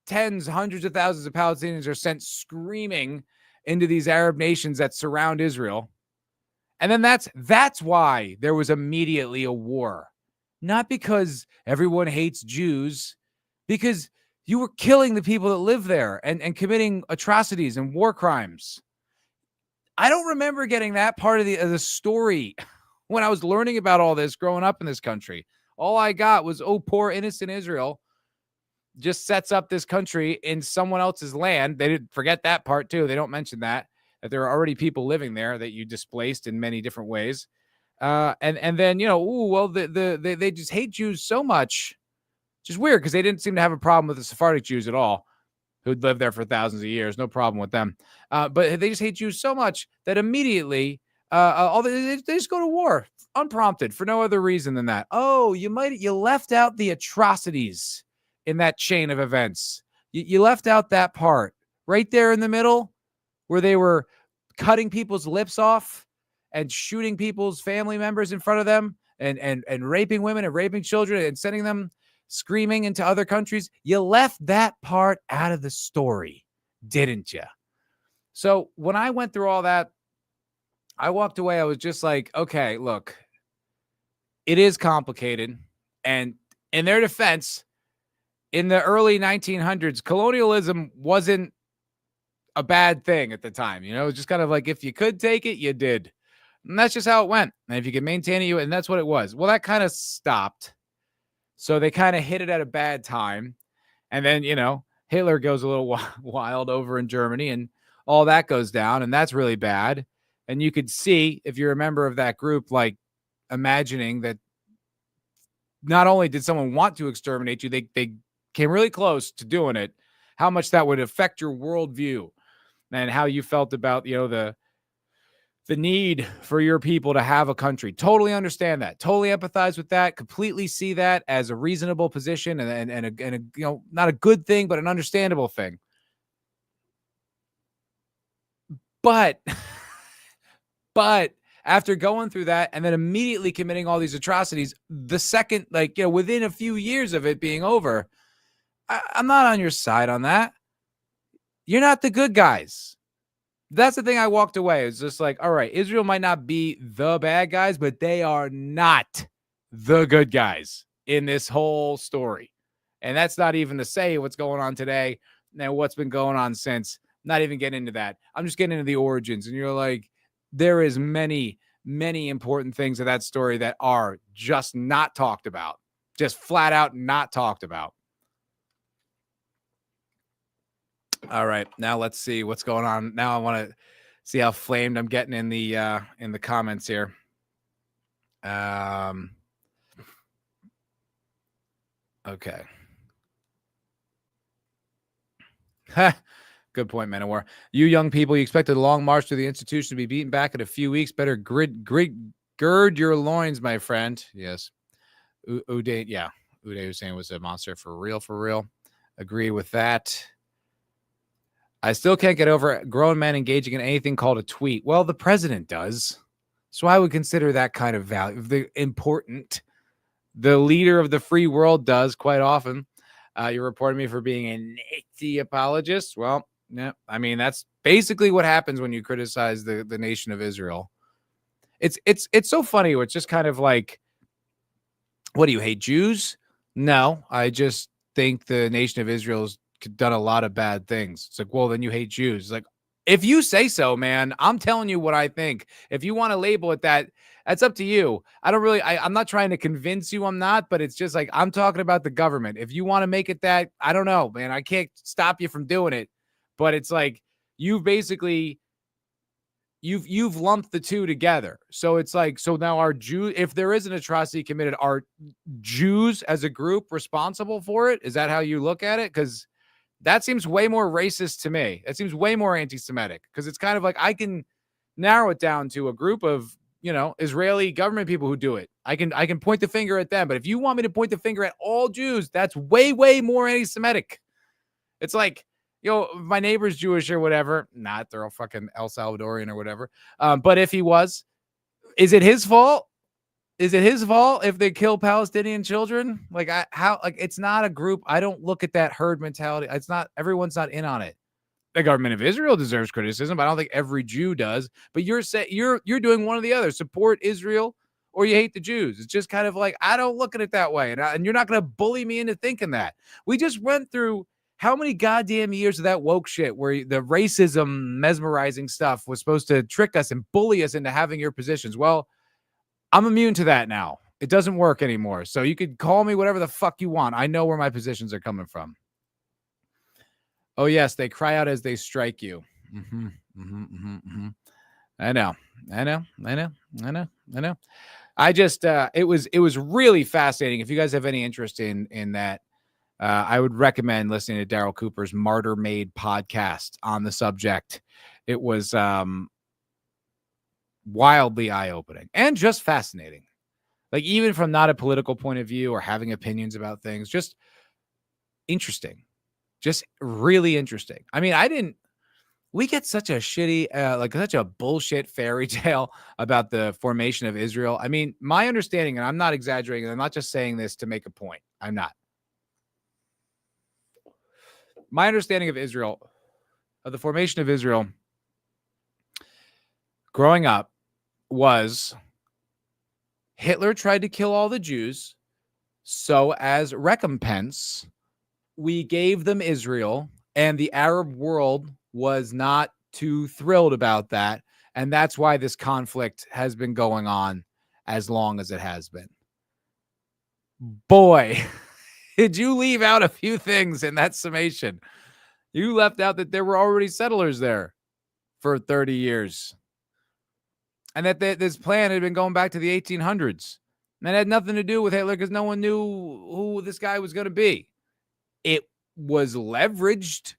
Speaker 2: tens, hundreds of thousands of Palestinians are sent screaming into these Arab nations that surround Israel. And then that's why there was immediately a war. Not because everyone hates Jews, because you were killing the people that live there and committing atrocities and war crimes. I don't remember getting that part of the story when I was learning about all this growing up in this country. All I got was, oh, poor innocent Israel just sets up this country in someone else's land. They didn't forget that part too. They don't mention that there are already people living there that you displaced in many different ways. And then, they just hate Jews so much, which is weird because they didn't seem to have a problem with the Sephardic Jews at all, who'd lived there for thousands of years. No problem with them. But they just hate Jews so much that immediately they just go to war unprompted for no other reason than that. Oh, you left out the atrocities in that chain of events. You left out that part right there in the middle where they were cutting people's lips off and shooting people's family members in front of them and raping women and raping children and sending them screaming into other countries. You left that part out of the story, didn't you? So when I went through all that, I walked away. I was just like, okay, look, it is complicated. And in their defense, in the early 1900s, colonialism wasn't a bad thing at the time. It was just kind of like, if you could take it, you did. And that's just how it went. And if you could maintain it, and that's what it was. Well, that kind of stopped. So they kind of hit it at a bad time. And then, Hitler goes a little wild over in Germany and all that goes down. And that's really bad. And you could see, if you're a member of that group, like imagining that not only did someone want to exterminate you, they came really close to doing it, how much that would affect your worldview and how you felt about, the need for your people to have a country. Totally understand that. Totally empathize with that. Completely see that as a reasonable position and a not a good thing, but an understandable thing. But after going through that and then immediately committing all these atrocities, the second, within a few years of it being over, I'm not on your side on that. You're not the good guys. That's the thing I walked away. It's just like, all right, Israel might not be the bad guys, but they are not the good guys in this whole story. And that's not even to say what's going on today and what's been going on since. Not even getting into that. I'm just getting into the origins. And you're like, there is many, many important things of that story that are just not talked about. Just flat out not talked about. All right, now let's see what's going on. Now I want to see how flamed I'm getting in the comments here. Okay. Good point, Man of War. You young people, you expected a long march through the institution to be beaten back in a few weeks. Better gird your loins, my friend. Yes. Uday, yeah. Uday Hussein was a monster for real. Agree with that. I still can't get over grown men engaging in anything called a tweet. Well, the president does. So I would consider that kind of important. The leader of the free world does quite often. You're reporting me for being a Nazi apologist. Well, yeah, I mean, that's basically what happens when you criticize the nation of Israel. It's so funny. It's just kind of like, what do you hate, Jews? No, I just think the nation of Israel's done a lot of bad things. It's like, well, then you hate Jews. It's like, if you say so, man, I'm telling you what I think. If you want to label it that, that's up to you. I'm not trying to convince you I'm not, but it's just like, I'm talking about the government. If you want to make it that, I don't know, man, I can't stop you from doing it. But it's like, you've basically, you've lumped the two together. So it's like, so now are Jews, if there is an atrocity committed, are Jews as a group responsible for it? Is that how you look at it? Because that seems way more racist to me. That seems way more anti-Semitic, because it's kind of like, I can narrow it down to a group of, Israeli government people who do it. I can point the finger at them. But if you want me to point the finger at all Jews, that's way, way more anti-Semitic. It's like, my neighbor's Jewish or whatever. Not, they're all fucking El Salvadorian or whatever. But if he was, is it his fault? Is it his fault if they kill Palestinian children? Like, it's not a group. I don't look at that herd mentality. It's not, everyone's not in on it. The government of Israel deserves criticism, but I don't think every Jew does. But you're doing one or the other. Support Israel or you hate the Jews. It's just kind of like, I don't look at it that way. And you're not going to bully me into thinking that. We just went through how many goddamn years of that woke shit where the racism mesmerizing stuff was supposed to trick us and bully us into having your positions. Well, I'm immune to that now. It doesn't work anymore. So you could call me whatever the fuck you want. I know where my positions are coming from. Oh, yes, they cry out as they strike you. I know. I just, it was really fascinating. If you guys have any interest in that, I would recommend listening to Daryl Cooper's Martyr Made podcast on the subject. It was wildly eye-opening and just fascinating. Like, even from not a political point of view or having opinions about things, just interesting. Just really interesting. I mean, we get such a shitty, such a bullshit fairy tale about the formation of Israel. I mean, my understanding, and I'm not exaggerating, and I'm not just saying this to make a point. I'm not. My understanding of Israel, of the formation of Israel, growing up, was Hitler tried to kill all the Jews. So as recompense, we gave them Israel, and the Arab world was not too thrilled about that. And that's why this conflict has been going on as long as it has been. Boy, did you leave out a few things in that summation. You left out that there were already settlers there for 30 years. And that this plan had been going back to the 1800s. And it had nothing to do with Hitler because no one knew who this guy was going to be. It was leveraged.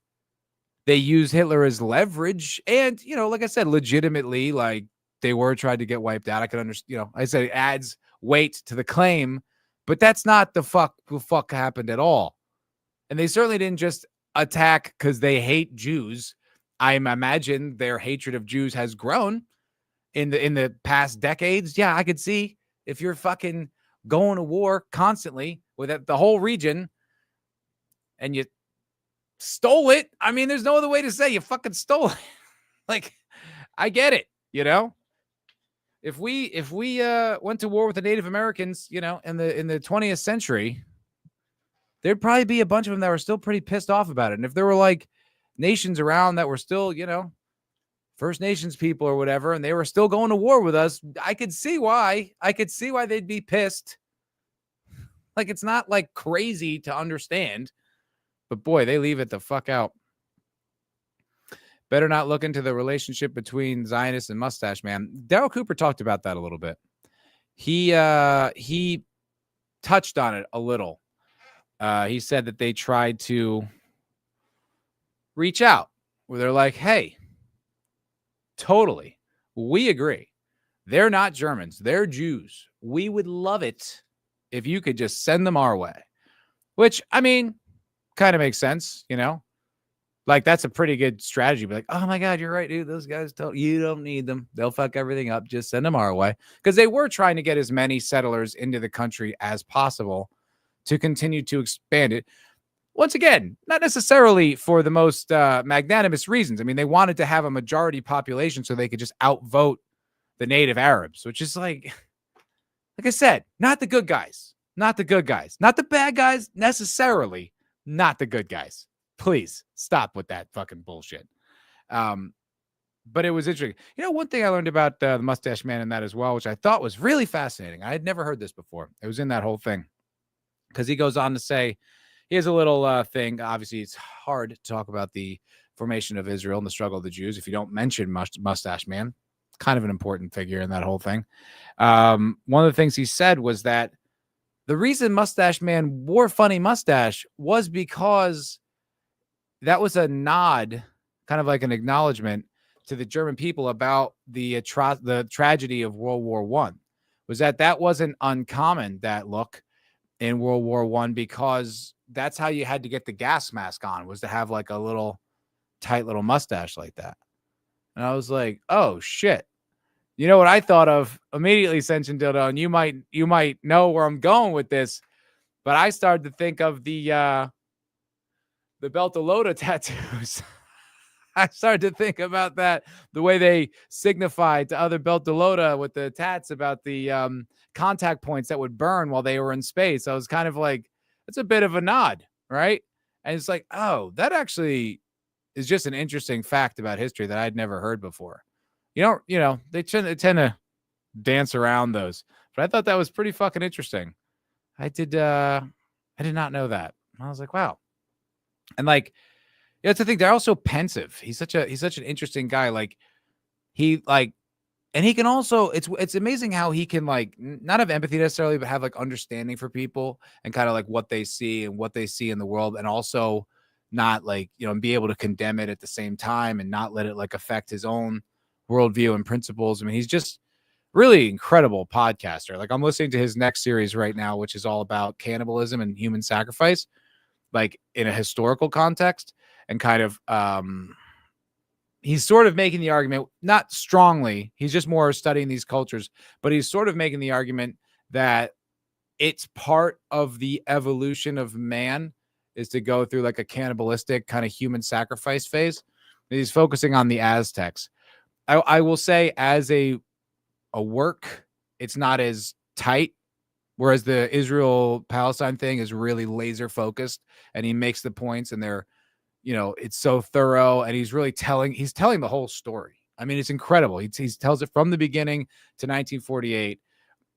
Speaker 2: They used Hitler as leverage. And, like I said, legitimately, like, they were trying to get wiped out. I could understand, I said it adds weight to the claim, but that's not the fuck happened at all. And they certainly didn't just attack because they hate Jews. I imagine their hatred of Jews has grown in the past decades. Yeah, I could see if you're fucking going to war constantly with the whole region and you stole it. I mean, there's no other way to say you fucking stole it. Like, I get it, If we went to war with the Native Americans, in the 20th century, there'd probably be a bunch of them that were still pretty pissed off about it. And if there were like nations around that were still, First Nations people or whatever, and they were still going to war with us, I could see why. They'd be pissed. Like, it's not like crazy to understand, but boy, they leave it the fuck out. Better not look into the relationship between Zionists and Mustache Man. Daryl Cooper talked about that a little bit. He touched on it a little. He said that they tried to reach out where they're like, hey, totally, we agree. They're not Germans. They're Jews. We would love it if you could just send them our way. Which, I mean, kind of makes sense, Like, that's a pretty good strategy. Be like, oh my God, you're right, dude. Those guys you don't need them. They'll fuck everything up. Just send them our way. Because they were trying to get as many settlers into the country as possible to continue to expand it. Once again, not necessarily for the most magnanimous reasons. I mean, they wanted to have a majority population so they could just outvote the native Arabs, which is like I said, not the good guys, not the good guys, not the bad guys necessarily, not the good guys. Please stop with that fucking bullshit. But it was interesting. You know, one thing I learned about the mustache man in that as well, which I thought was really fascinating. I had never heard this before. It was in that whole thing because he goes on to say, he has a little thing. Obviously, it's hard to talk about the formation of Israel and the struggle of the Jews if you don't mention Mustache Man. It's kind of an important figure in that whole thing. One of the things he said was that the reason Mustache Man wore funny mustache was because that was a nod, kind of like an acknowledgement to the German people about the tragedy of World War One. Was that wasn't uncommon, that look in World War One, because that's how you had to get the gas mask on, was to have like a little tight little mustache like that. And I was like, oh shit. You know what I thought of immediately, Senshin Dildo, and you might know where I'm going with this, but I started to think of the Beltalowda tattoos. I started to think about that, the way they signified to other Beltalowda with the tats about the contact points that would burn while they were in space. I was kind of like, it's a bit of a nod, right? And it's like, oh, that actually is just an interesting fact about history that I'd never heard before. You know, they tend to dance around those, but I thought that was pretty fucking interesting. I did not know that. I was like, wow. And like, yeah, that's the thing. They're also pensive. He's such an interesting guy. Like and he can also, it's amazing how he can like not have empathy necessarily, but have like understanding for people and kind of like what they see and what they see in the world, and also not like, you know, and be able to condemn it at the same time and not let it like affect his own worldview and principles. I mean, he's just really incredible podcaster. Like, I'm listening to his next series right now, which is all about cannibalism and human sacrifice, like in a historical context, and kind of he's sort of making the argument, not strongly, he's just more studying these cultures, but he's sort of making the argument that it's part of the evolution of man is to go through like a cannibalistic kind of human sacrifice phase. He's focusing on the Aztecs. I will say, as a work, it's not as tight, whereas the Israel-Palestine thing is really laser focused, and he makes the points, and they're, you know, it's so thorough, and he's telling the whole story. I mean, it's incredible. He tells it from the beginning to 1948,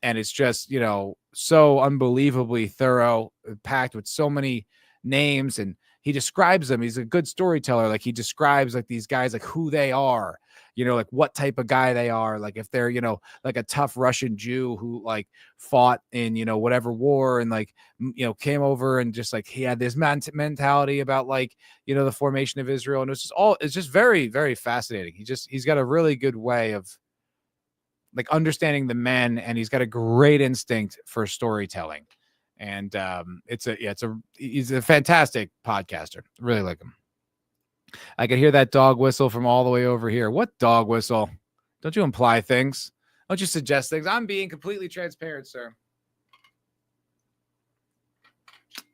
Speaker 2: and it's just, you know, so unbelievably thorough, packed with so many names, and he describes them. He's a good storyteller. Like, he describes like these guys, like who they are, you know, like what type of guy they are, like if they're, you know, like a tough Russian Jew who like fought in, you know, whatever war, and like, you know, came over and just like he had this mentality about like, you know, the formation of Israel. And it's just very, very fascinating. He's got a really good way of like understanding the men, and he's got a great instinct for storytelling. And he's a fantastic podcaster. Really like him. I could hear that dog whistle from all the way over here. What dog whistle? Don't you imply things? Don't you suggest things? I'm being completely transparent, sir.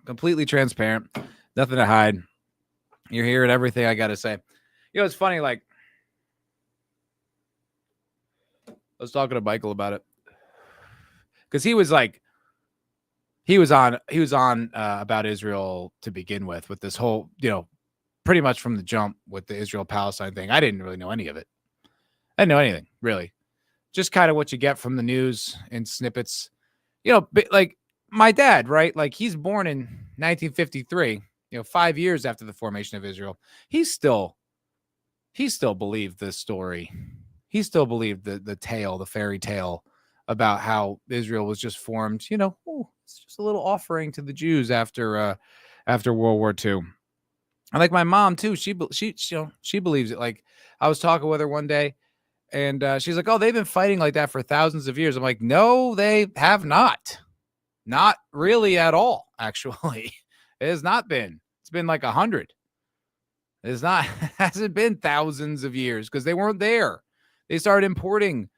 Speaker 2: Completely transparent. Nothing to hide. You're hearing everything I got to say. You know, it's funny, like, I was talking to Michael about it, because he was on about Israel to begin with this whole, you know, pretty much from the jump with the Israel-Palestine thing. I didn't really know any of it. I didn't know anything, really. Just kind of what you get from the news in snippets. You know, like my dad, right? Like, he's born in 1953, you know, 5 years after the formation of Israel. He still believed this story. He still believed the tale, the fairy tale about how Israel was just formed, you know, it's just a little offering to the Jews after World War II. And like my mom too, she believes it. Like, I was talking with her one day, and she's like, "Oh, they've been fighting like that for thousands of years." I'm like, "No, they have not really at all. Actually, it has not been. It's been like 100. It's not. It hasn't been thousands of years, because they weren't there. They started importing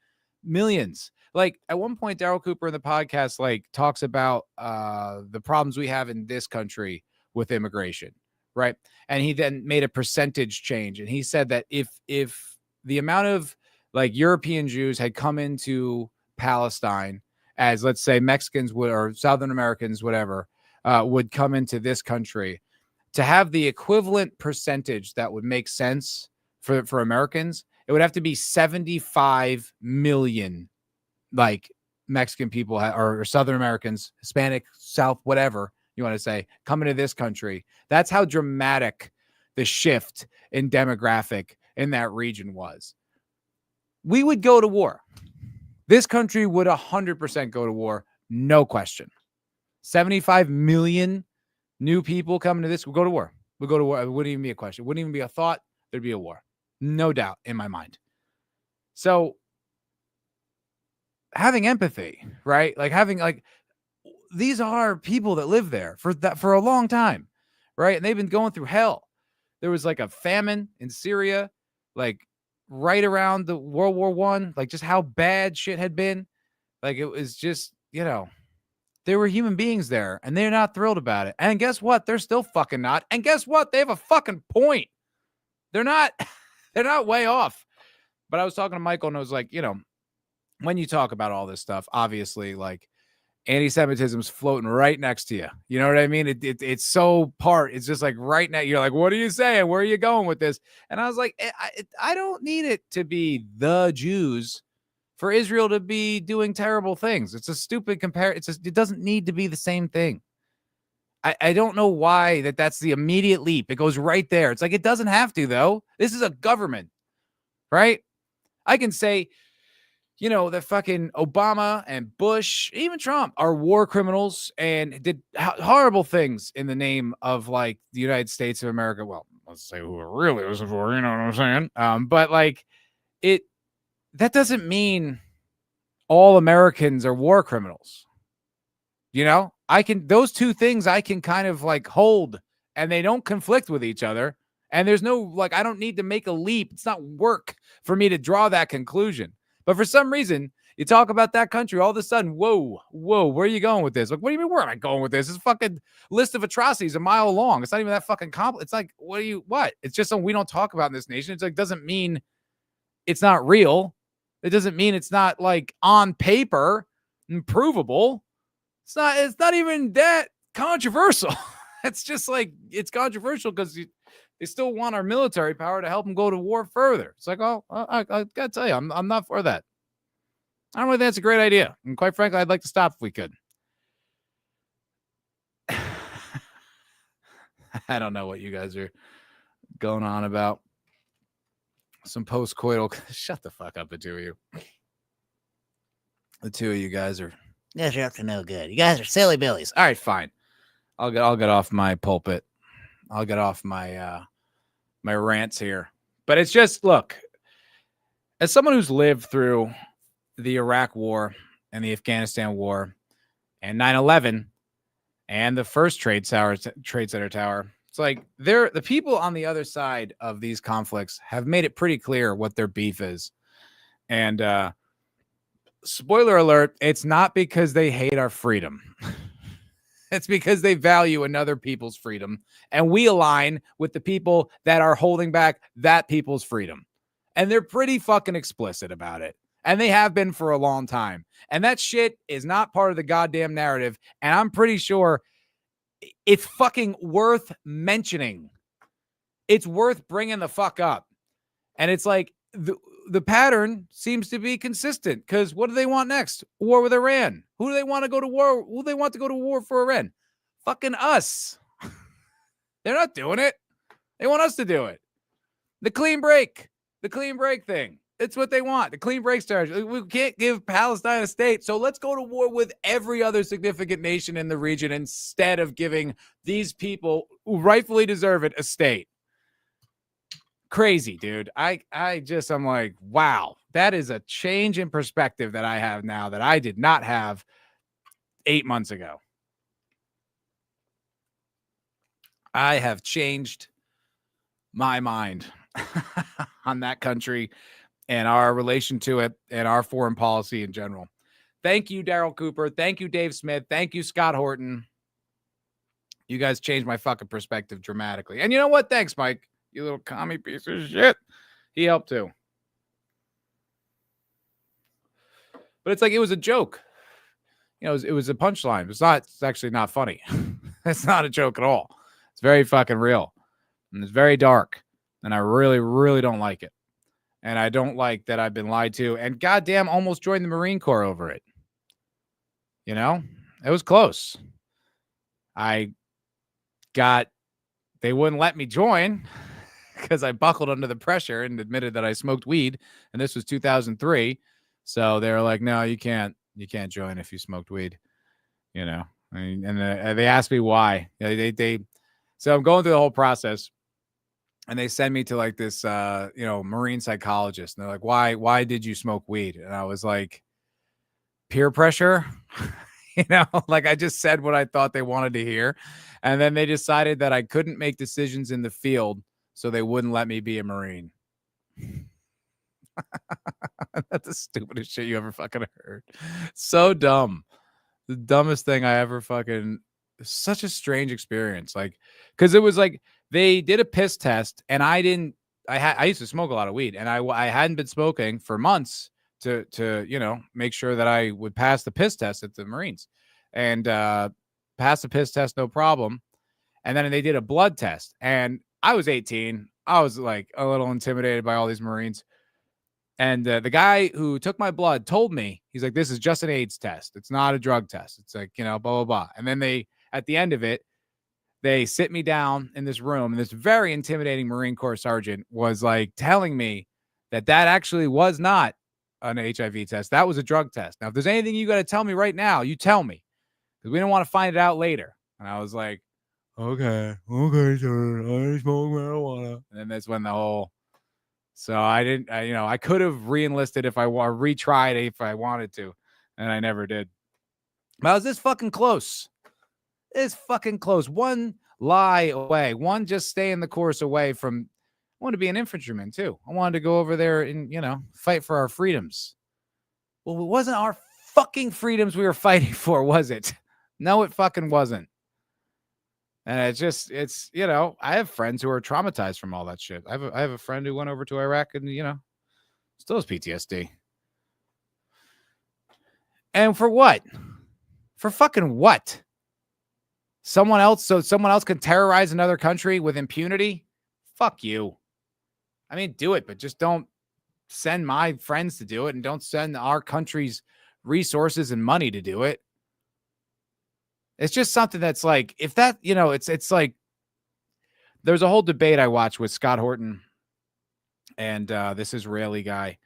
Speaker 2: millions." Like, at one point, Daryl Cooper in the podcast like talks about the problems we have in this country with immigration, right? And he then made a percentage change, and he said that if the amount of like European Jews had come into Palestine as, let's say, Mexicans would, or Southern Americans, whatever, would come into this country, to have the equivalent percentage that would make sense for Americans, it would have to be 75 million, like Mexican people or Southern Americans, Hispanic, South, whatever you want to say, coming to this country. That's how dramatic the shift in demographic in that region was. We would go to war. This country would 100% go to war, no question. 75 million new people coming to this, we'll go to war. We'll go to war. It wouldn't even be a question. It wouldn't even be a thought. There'd be a war. No doubt in my mind. So having empathy, right? Like having, like, these are people that live there for a long time, right? And they've been going through hell. There was like a famine in Syria, like right around the World War I, like just how bad shit had been. Like it was just, there were human beings there and they're not thrilled about it. And guess what? They're still fucking not. And guess what? They have a fucking point. They're not way off. But I was talking to Michael and I was like, when you talk about all this stuff, obviously, like, anti-Semitism's floating right next to you. You know what I mean? It's so it's just like right now. You're like, what are you saying? Where are you going with this? And I was like, I don't need it to be the Jews for Israel to be doing terrible things. It's a stupid comparison. It doesn't need to be the same thing. I don't know why that's the immediate leap. It goes right there. It's like, it doesn't have to, though. This is a government, right? I can say, that fucking Obama and Bush, even Trump, are war criminals and did horrible things in the name of, like, the United States of America. Well, let's say who it really was for, you know what I'm saying? But like that doesn't mean all Americans are war criminals. Those two things I can kind of like hold, and they don't conflict with each other. And there's no, like, I don't need to make a leap. It's not work for me to draw that conclusion. But for some reason, you talk about that country, all of a sudden, whoa, where are you going with this? Like, what do you mean, where am I going with this? It's a fucking list of atrocities a mile long. It's not even that fucking complex. It's like, what? It's just something we don't talk about in this nation. It's like, doesn't mean it's not real. It doesn't mean it's not, like, on paper and provable. It's not even that controversial. It's just like, it's controversial because they still want our military power to help them go to war further. It's like, I gotta tell you, I'm not for that. I don't really think that's a great idea. And quite frankly, I'd like to stop if we could. I don't know what you guys are going on about. Some post-coital. Shut the fuck up, the two of you. The two of you guys are.
Speaker 3: Yes, you're up to no good. You guys are silly billies.
Speaker 2: All right, fine. I'll get off my pulpit. I'll get off my my rants here. But it's just, look, as someone who's lived through the Iraq War and the Afghanistan War and 9/11 and the first Trade Center tower, it's like the people on the other side of these conflicts have made it pretty clear what their beef is. And spoiler alert, it's not because they hate our freedom. It's because they value another people's freedom. And we align with the people that are holding back that people's freedom. And they're pretty fucking explicit about it. And they have been for a long time. And that shit is not part of the goddamn narrative. And I'm pretty sure it's fucking worth mentioning. It's worth bringing the fuck up. And it's like, the pattern seems to be consistent, because what do they want next? War with Iran. Who do they want to go to war? Who do they want to go to war for Iran? Fucking us. They're not doing it. They want us to do it. The clean break thing. It's what they want. The clean break strategy. We can't give Palestine a state, so let's go to war with every other significant nation in the region instead of giving these people who rightfully deserve it a state. Crazy, dude. I'm like, wow, that is a change in perspective that I have now that I did not have 8 months ago. I have changed my mind on that country and our relation to it and our foreign policy in general. Thank you, Daryl Cooper. Thank you, Dave Smith. Thank you, Scott Horton. You guys changed my fucking perspective dramatically. And you know what? Thanks, Mike. You little commie piece of shit. He helped too. But it's like it was a joke. It was a punchline. It's actually not funny. It's not a joke at all. It's very fucking real. And it's very dark. And I really, really don't like it. And I don't like that I've been lied to. And goddamn, almost joined the Marine Corps over it. It was close. They wouldn't let me join because I buckled under the pressure and admitted that I smoked weed. And this was 2003. So they were like, no, you can't join if you smoked weed, and they asked me why. So I'm going through the whole process and they send me to like this, Marine psychologist. And they're like, why did you smoke weed? And I was like, peer pressure, like I just said what I thought they wanted to hear. And then they decided that I couldn't make decisions in the field, so they wouldn't let me be a Marine. That's the stupidest shit you ever fucking heard. So dumb. The dumbest thing I ever fucking. Such a strange experience. Like, because it was like they did a piss test, and I used to smoke a lot of weed, and I hadn't been smoking for months to make sure that I would pass the piss test at the Marines, and pass the piss test no problem. And then they did a blood test, and I was 18. I was like a little intimidated by all these Marines. And the guy who took my blood told me, he's like, this is just an AIDS test. It's not a drug test. It's like, blah, blah, blah. And then at the end of it, they sit me down in this room. And this very intimidating Marine Corps sergeant was like telling me that actually was not an HIV test. That was a drug test. Now, if there's anything you got to tell me right now, you tell me, because we don't want to find it out later. And I was like, okay, sir. I smoke marijuana. And then that's when the whole. So I could have re-enlisted if I retried if I wanted to, and I never did. But I was this fucking close. It's fucking close. One lie away. One just stay in the course away from. I wanted to be an infantryman too. I wanted to go over there and fight for our freedoms. Well, it wasn't our fucking freedoms we were fighting for, was it? No, it fucking wasn't. And it's I have friends who are traumatized from all that shit. I have a friend who went over to Iraq and, still has PTSD. And for what? For fucking what? So someone else can terrorize another country with impunity? Fuck you. I mean, do it, but just don't send my friends to do it, and don't send our country's resources and money to do it. It's just something that's like, if that, it's like, there's a whole debate I watched with Scott Horton and this Israeli guy.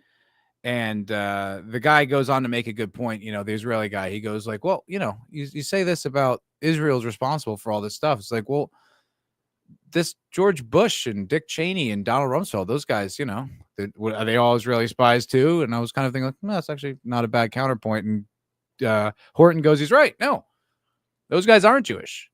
Speaker 2: And the guy goes on to make a good point. The Israeli guy, he goes like, well, you say this about Israel's responsible for all this stuff. It's like, well, this George Bush and Dick Cheney and Donald Rumsfeld, those guys, are they all Israeli spies too? And I was kind of thinking like, no, that's actually not a bad counterpoint. And Horton goes, he's right. No. Those guys aren't Jewish.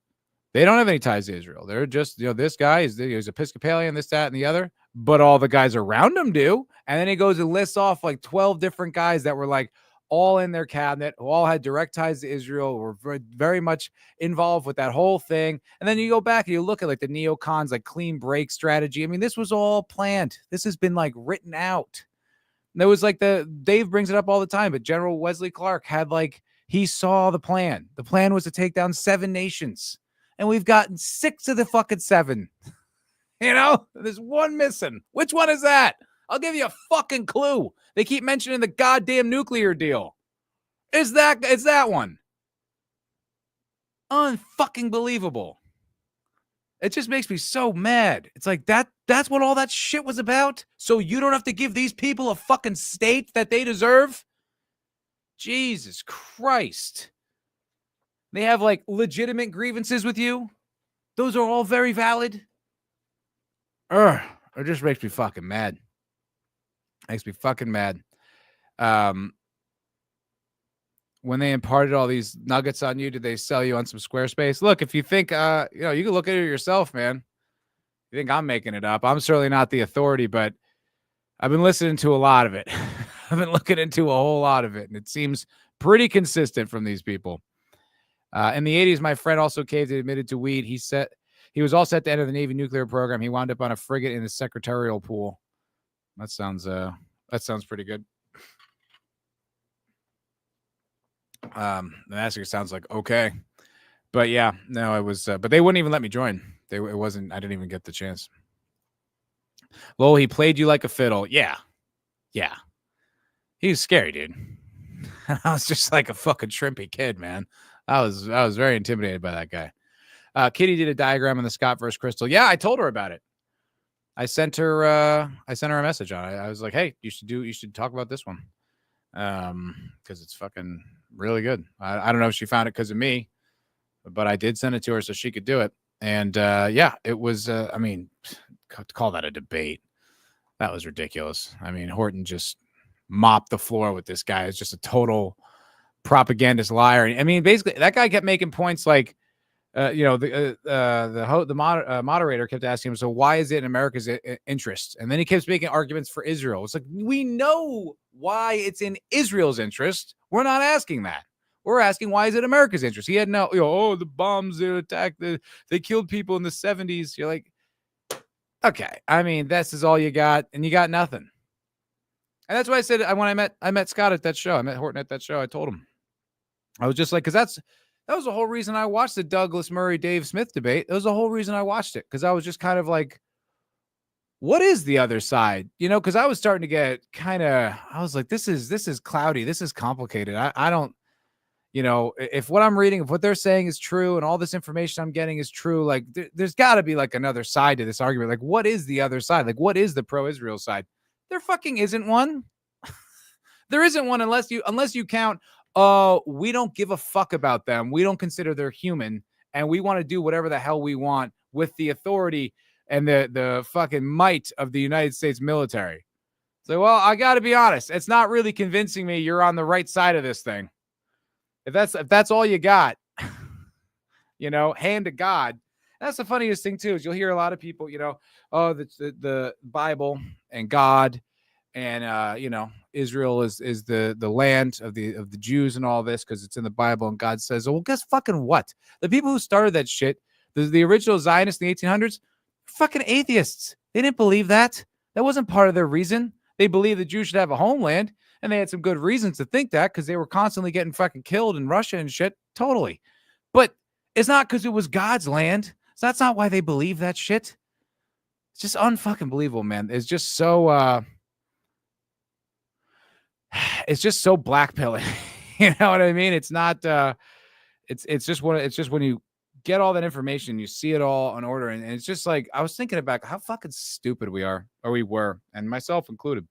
Speaker 2: They don't have any ties to Israel. They're just, this guy is he's Episcopalian, this, that, and the other. But all the guys around him do. And then he goes and lists off like 12 different guys that were like all in their cabinet, who all had direct ties to Israel, were very much involved with that whole thing. And then you go back and you look at like the neocons, like clean break strategy. I mean, this was all planned. This has been like written out. And there was like Dave brings it up all the time, but General Wesley Clark had like, he saw the plan. The plan was to take down 7 nations. And we've gotten 6 of the fucking 7. There's one missing. Which one is that? I'll give you a fucking clue. They keep mentioning the goddamn nuclear deal. It's that one. Unfucking believable. It just makes me so mad. It's like that's what all that shit was about? So you don't have to give these people a fucking state that they deserve? Jesus Christ. They have like legitimate grievances with you. Those are all very valid. It just makes me fucking mad. Makes me fucking mad. When they imparted all these nuggets on you, did they sell you on some Squarespace? Look, if you think, you can look at it yourself, man. You think I'm making it up. I'm certainly not the authority, but I've been listening to a lot of it. I've been looking into a whole lot of it, and it seems pretty consistent from these people. In the 80s, my friend also caved and admitted to weed. He was all set to enter the Navy nuclear program. He wound up on a frigate in the secretarial pool. That sounds pretty good. The massacre sounds like okay. But yeah, no, it was, but they wouldn't even let me join. It wasn't, I didn't even get the chance. Lol, he played you like a fiddle. Yeah. Yeah. He was scary, dude. I was just like a fucking shrimpy kid, man. I was very intimidated by that guy. Kitty did a diagram on the Scott versus Crystal. Yeah, I told her about it. I sent her a message on it. I was like, hey, you should talk about this one. Because it's fucking really good. I don't know if she found it because of me, but I did send it to her so she could do it. And yeah, it was, I mean, to call that a debate, that was ridiculous. I mean, Horton just mopped the floor with this guy. It's just a total propagandist liar. I mean, basically, that guy kept making points like, the moderator kept asking him, so why is it in America's interest? And then he keeps making arguments for Israel. It's like, we know why it's in Israel's interest. We're not asking that. We're asking, why is it America's interest? He had no, the bombs, they attacked, they killed people in the 70s. You're like, okay, I mean, this is all you got, and you got nothing. And that's why I said, when I met Scott at that show, I met Horton at that show, I told him, I was just like, because that was the whole reason I watched the Douglas Murray, Dave Smith debate. That was the whole reason I watched it, because I was just kind of like, what is the other side? Because I was starting to get I was like, this is cloudy. This is complicated. I don't, if what I'm reading, if what they're saying is true and all this information I'm getting is true, like there's got to be like another side to this argument. Like, what is the other side? Like, what is the pro-Israel side? There fucking isn't one. There isn't one unless you count, we don't give a fuck about them. We don't consider they're human, and we want to do whatever the hell we want with the authority and the fucking might of the United States military. So, well, I got to be honest, it's not really convincing me you're on the right side of this thing. If that's all you got, hand to God. That's the funniest thing too, is you'll hear a lot of people, the Bible and God, and Israel is the land of the Jews and all this because it's in the Bible, and God says, well, guess fucking what? The people who started that shit, the original Zionists in the 1800s, fucking atheists. They didn't believe that. That wasn't part of their reason. They believed the Jews should have a homeland, and they had some good reasons to think that because they were constantly getting fucking killed in Russia and shit. Totally. But it's not because it was God's land. So that's not why they believe that shit. It's just unfucking believable, man. It's just so it's just so blackpilling. You know what I mean? It's not it's just when you get all that information, you see it all in order, and it's just like, I was thinking about how fucking stupid we are, or we were, and myself included.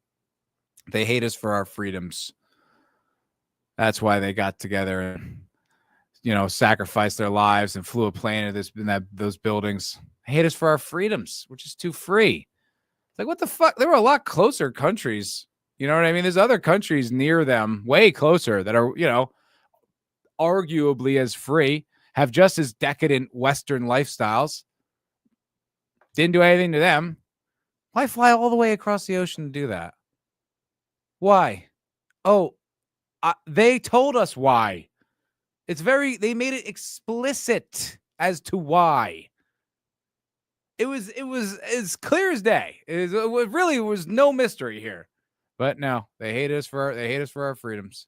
Speaker 2: They hate us for our freedoms. That's why they got together and sacrificed their lives and flew a plane into those buildings. They hate us for our freedoms, which is too free. It's like, what the fuck? There were a lot closer countries. You know what I mean? There's other countries near them, way closer, that are, arguably as free, have just as decadent Western lifestyles. Didn't do anything to them. Why fly all the way across the ocean to do that? Why? Oh, they told us why. They made it explicit as to why. It was as clear as day. It really was no mystery here. But no, they hate us for our freedoms.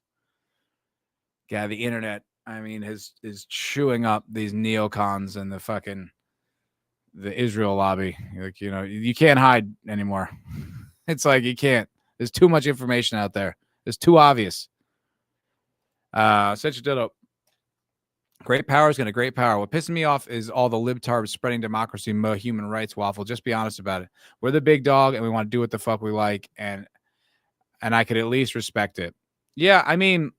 Speaker 2: Yeah, the internet, I mean, is chewing up these neocons and the Israel lobby. Like, you can't hide anymore. It's like you can't. There's too much information out there. It's too obvious. Such a ditto. Great power is going to great power. What pisses me off is all the libtarbs spreading democracy, human rights waffle. Just be honest about it. We're the big dog, and we want to do what the fuck we like, and I could at least respect it. Yeah, I mean,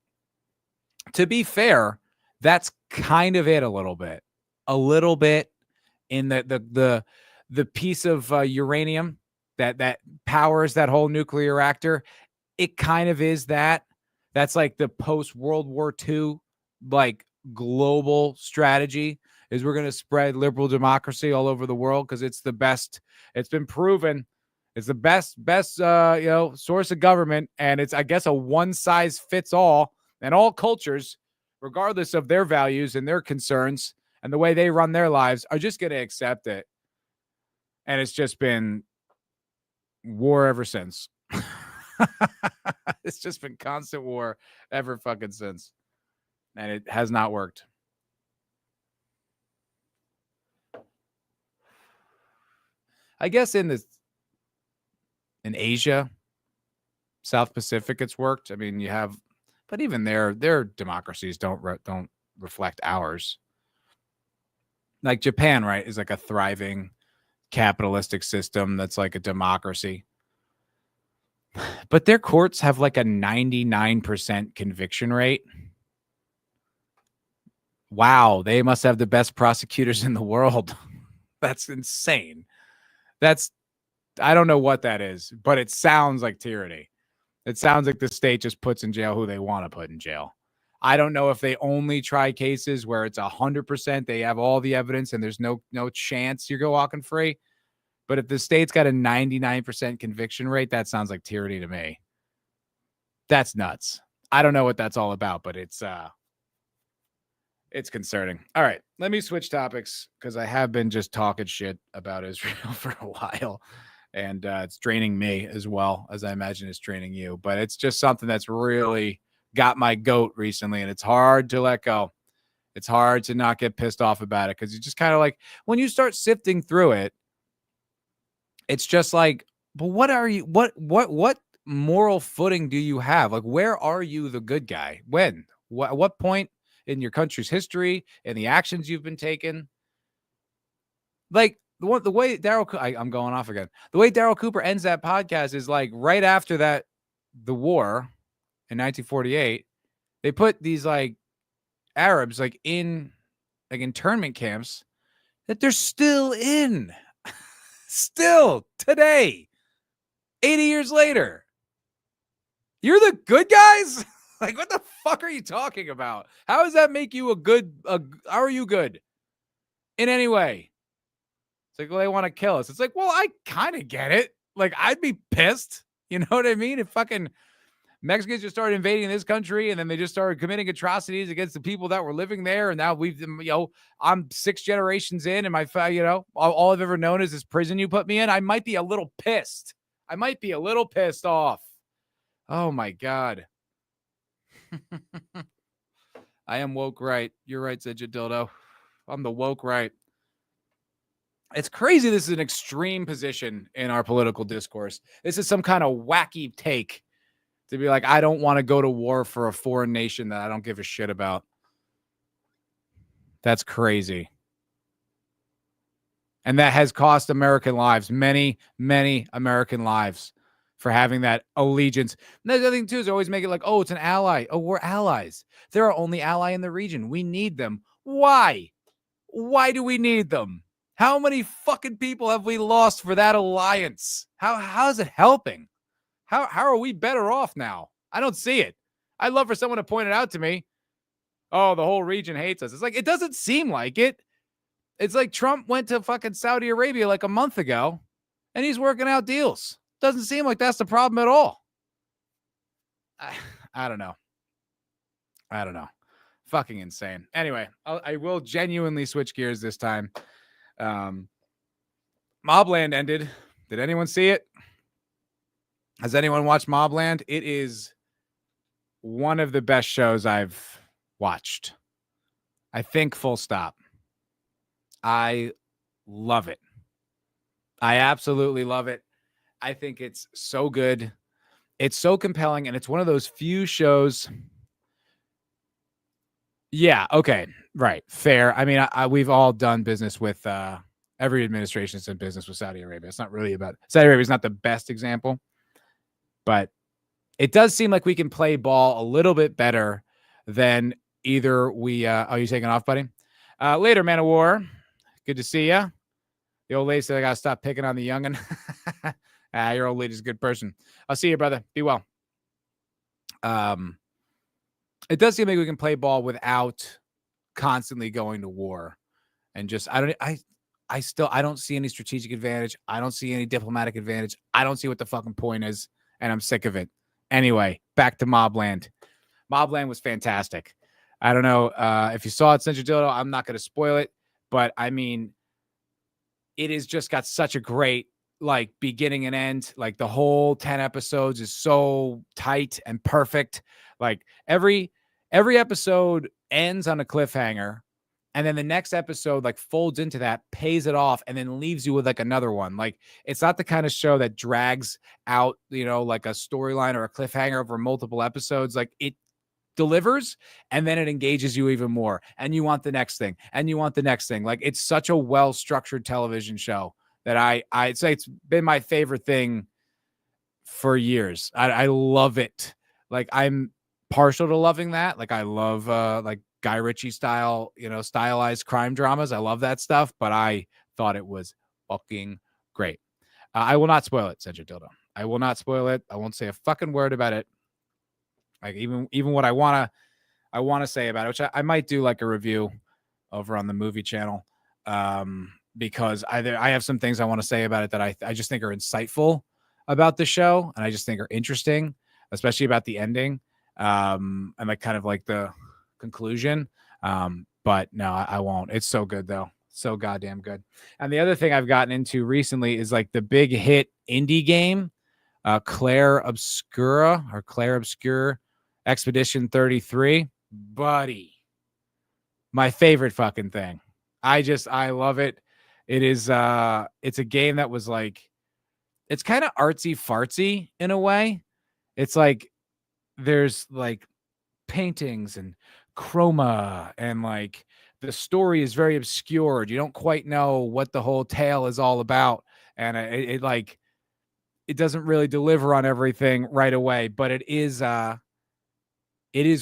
Speaker 2: to be fair, that's kind of it a little bit. In the piece of uranium that powers that whole nuclear reactor. It kind of is that. That's like the post World War II, like, global strategy, is we're going to spread liberal democracy all over the world because it's the best. It's been proven. It's the best source of government, and it's, I guess, a one size fits all, and all cultures, regardless of their values and their concerns and the way they run their lives, are just going to accept it. And it's just been war ever since. It's just been constant war ever fucking since. and it has not worked. I guess in Asia, South Pacific, it's worked. I mean, you have, but even their democracies don't reflect ours. Like Japan, right, is like a thriving capitalistic system that's like a democracy. But their courts have like a 99% conviction rate. Wow, they must have the best prosecutors in the world. That's insane. I don't know what that is, but it sounds like tyranny. It sounds like the state just puts in jail who they want to put in jail. I don't know if they only try cases where it's 100%, they have all the evidence and there's no chance you go walking free. But if the state's got a 99% conviction rate, that sounds like tyranny to me. That's nuts. I don't know what that's all about, but it's concerning. All right, let me switch topics because I have been just talking shit about Israel for a while. And it's draining me as well, as I imagine it's draining you. But it's just something that's really got my goat recently, and it's hard to let go. It's hard to not get pissed off about it because you just kind of like, when you start sifting through it, it's just like, but what are you, what moral footing do you have? Like, where are you the good guy? When? What point in your country's history and the actions you've been taking? Like, the way I'm going off again. The way Daryl Cooper ends that podcast is like right after that, the war in 1948, they put these like Arabs like in like internment camps that they're still in, still today, 80 years later. You're the good guys? Like, what the fuck are you talking about? How does that make you how are you good in any way? It's like, well, they want to kill us. It's like, well, I kind of get it. Like, I'd be pissed. You know what I mean? If fucking Mexicans just started invading this country and then they just started committing atrocities against the people that were living there. And now I'm 6 generations in and all I've ever known is this prison you put me in. I might be a little pissed. I might be a little pissed off. Oh my God. I am woke right. You're right, said Dildo. I'm the woke right. It's crazy. This is an extreme position in our political discourse. This is some kind of wacky take to be like, I don't want to go to war for a foreign nation that I don't give a shit about. That's crazy. And that has cost American lives, many, many American lives, for having that allegiance. And the other thing, too, is always make it like, oh, it's an ally. Oh, we're allies. They're our only ally in the region. We need them. Why? Why do we need them? How many fucking people have we lost for that alliance? How is it helping? How are we better off now? I don't see it. I'd love for someone to point it out to me. Oh, the whole region hates us. It's like, it doesn't seem like it. It's like Trump went to fucking Saudi Arabia like a month ago and he's working out deals. Doesn't seem like that's the problem at all. I don't know. Fucking insane. Anyway, I will genuinely switch gears this time. Mobland ended. Did anyone see it? Has anyone watched Mobland? It is one of the best shows I've watched. I think full stop. I love it. I absolutely love it. I think it's so good. It's so compelling, and it's one of those few shows. Yeah, okay, right, fair. I mean, we've all done business with every administration's done business with Saudi Arabia. It's not really about Saudi Arabia is not the best example, but it does seem like we can play ball a little bit better than either we. Are you taking off, buddy? Later, Man of War. Good to see you. The old lady said I gotta stop picking on the youngin'. Your old lady's a good person. I'll see you, brother. Be well. It does seem like we can play ball without constantly going to war, and just I don't see any strategic advantage. I don't see any diplomatic advantage. I don't see what the fucking point is, and I'm sick of it. Anyway, back to Mobland. Mobland was fantastic. I don't know if you saw it, Central Dildo. I'm not going to spoil it, but I mean, it has just got such a great like beginning and end. Like the whole 10 episodes is so tight and perfect. Like every every episode ends on a cliffhanger, and then the next episode like folds into that, pays it off, and then leaves you with like another one. Like, it's not the kind of show that drags out, like a storyline or a cliffhanger over multiple episodes. Like, it delivers, and then it engages you even more, and you want the next thing, and you want the next thing. Like, it's such a well-structured television show that I'd say it's been my favorite thing for years. I love it. Like, I'm partial to loving that. Like, I love like Guy Ritchie style, stylized crime dramas. I love that stuff, but I thought it was fucking great. I will not spoil it, Centric Dildo. I will not spoil it. I won't say a fucking word about it. Like, even what I want to say about it, which I might do like a review over on the movie channel, because I have some things I want to say about it that I just think are insightful about the show, and I just think are interesting, especially about the ending, and like kind of like the conclusion. But no, I won't. It's so good though. So goddamn good. And the other thing I've gotten into recently is like the big hit indie game, Claire Obscura Expedition 33. Buddy, my favorite fucking thing. I love it. It is it's a game that was like, it's kind of artsy fartsy in a way. It's like there's like paintings and chroma, and like the story is very obscured. You don't quite know what the whole tale is all about, and it doesn't really deliver on everything right away, but it is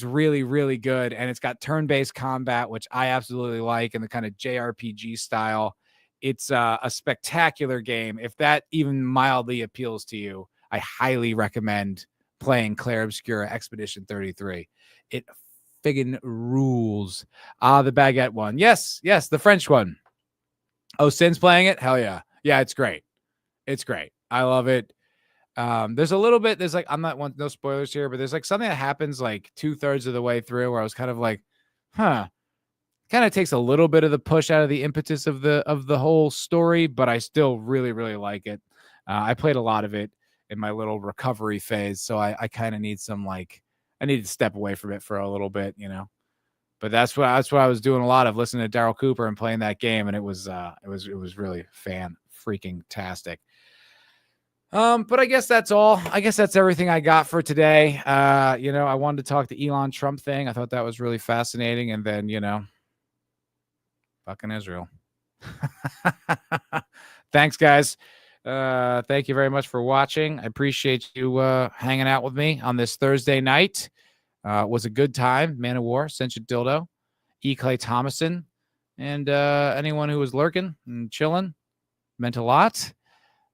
Speaker 2: really, really good. And it's got turn-based combat, which I absolutely like, and the kind of JRPG style. It's a spectacular game. If that even mildly appeals to you, I highly recommend playing Claire Obscura Expedition 33. It friggin' rules. The baguette one. Yes, the French one. Oh, Sin's playing it? Hell yeah. Yeah, it's great. It's great. I love it. There's a little bit, there's like, I'm not one, no spoilers here, but there's like something that happens like 2/3 of the way through where I was kind of like, kind of takes a little bit of the push out of the impetus of the whole story, but I still really, really like it. I played a lot of it in my little recovery phase, so I kind of need some, like, I need to step away from it for a little bit, but that's what I was doing a lot of, listening to Daryl Cooper and playing that game. And it was really freaking tastic. But I guess that's all. I guess that's everything I got for today. I wanted to talk the Elon Trump thing. I thought that was really fascinating. And then, fucking Israel. Thanks, guys. Thank you very much for watching. I appreciate you hanging out with me on this Thursday night. It was a good time. Man of War, Centric Dildo, E. Clay Thomason, and anyone who was lurking and chilling. Meant a lot.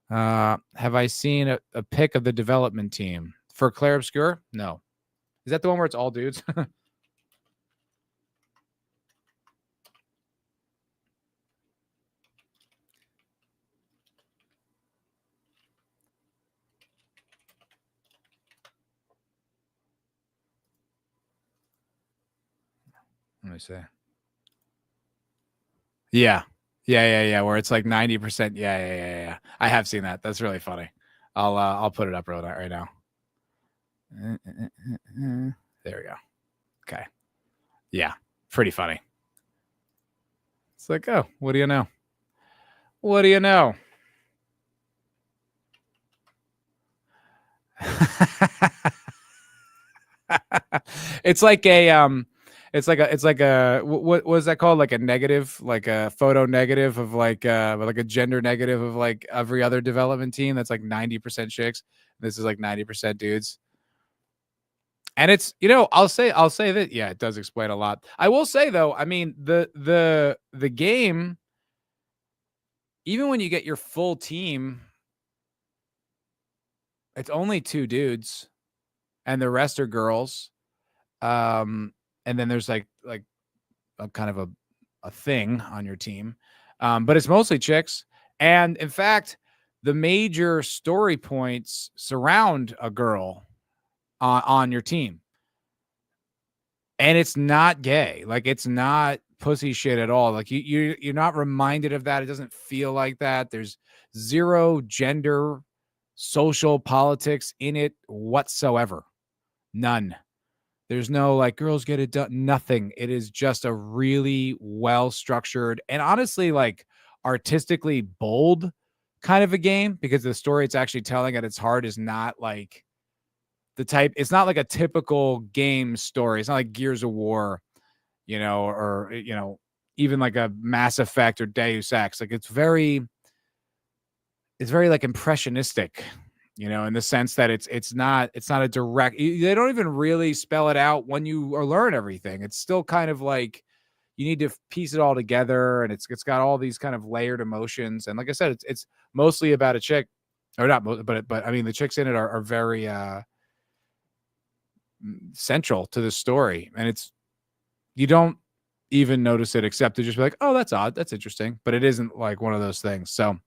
Speaker 2: Have I seen a pic of the development team for Claire Obscure? No. Is that the one where it's all dudes? Let me see. Yeah. Where it's like 90%. Yeah. I have seen that. That's really funny. I'll put it up right now. There we go. Okay. Yeah. Pretty funny. It's like, oh, what do you know? What do you know? It's like a what was that called? Like a negative, like a photo negative of like a gender negative of like every other development team that's like 90% chicks. This is like 90% dudes. And it's, I'll say that, yeah, it does explain a lot. I will say though, I mean, the game, even when you get your full team, it's only 2 dudes and the rest are girls. And then there's like a kind of a thing on your team. But it's mostly chicks. And in fact, the major story points surround a girl on your team. And it's not gay. Like, it's not pussy shit at all. Like, you're not reminded of that. It doesn't feel like that. There's zero gender, social politics in it whatsoever. None. There's no like girls get it done. Nothing. It is just a really well structured and honestly like artistically bold kind of a game because the story it's actually telling at its heart is not like it's not like a typical game story. It's not like Gears of War, or even like a Mass Effect or Deus Ex. Like it's very like impressionistic, in the sense that it's not a direct. They don't even really spell it out when you learn everything. It's still kind of like you need to piece it all together, and it's got all these kind of layered emotions. And like I said, it's mostly about a chick, or not, but I mean the chicks in it are very central to the story, and you don't even notice it except to just be like, oh, that's odd, that's interesting, but it isn't like one of those things. So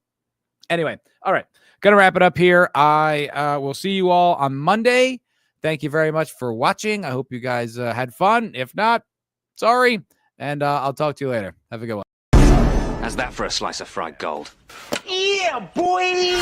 Speaker 2: anyway, all right, gonna wrap it up here. I will see you all on Monday. Thank you very much for watching. I hope you guys had fun. If not, sorry, and I'll talk to you later. Have a good one.
Speaker 4: How's that for a slice of fried gold?
Speaker 3: Yeah, boy.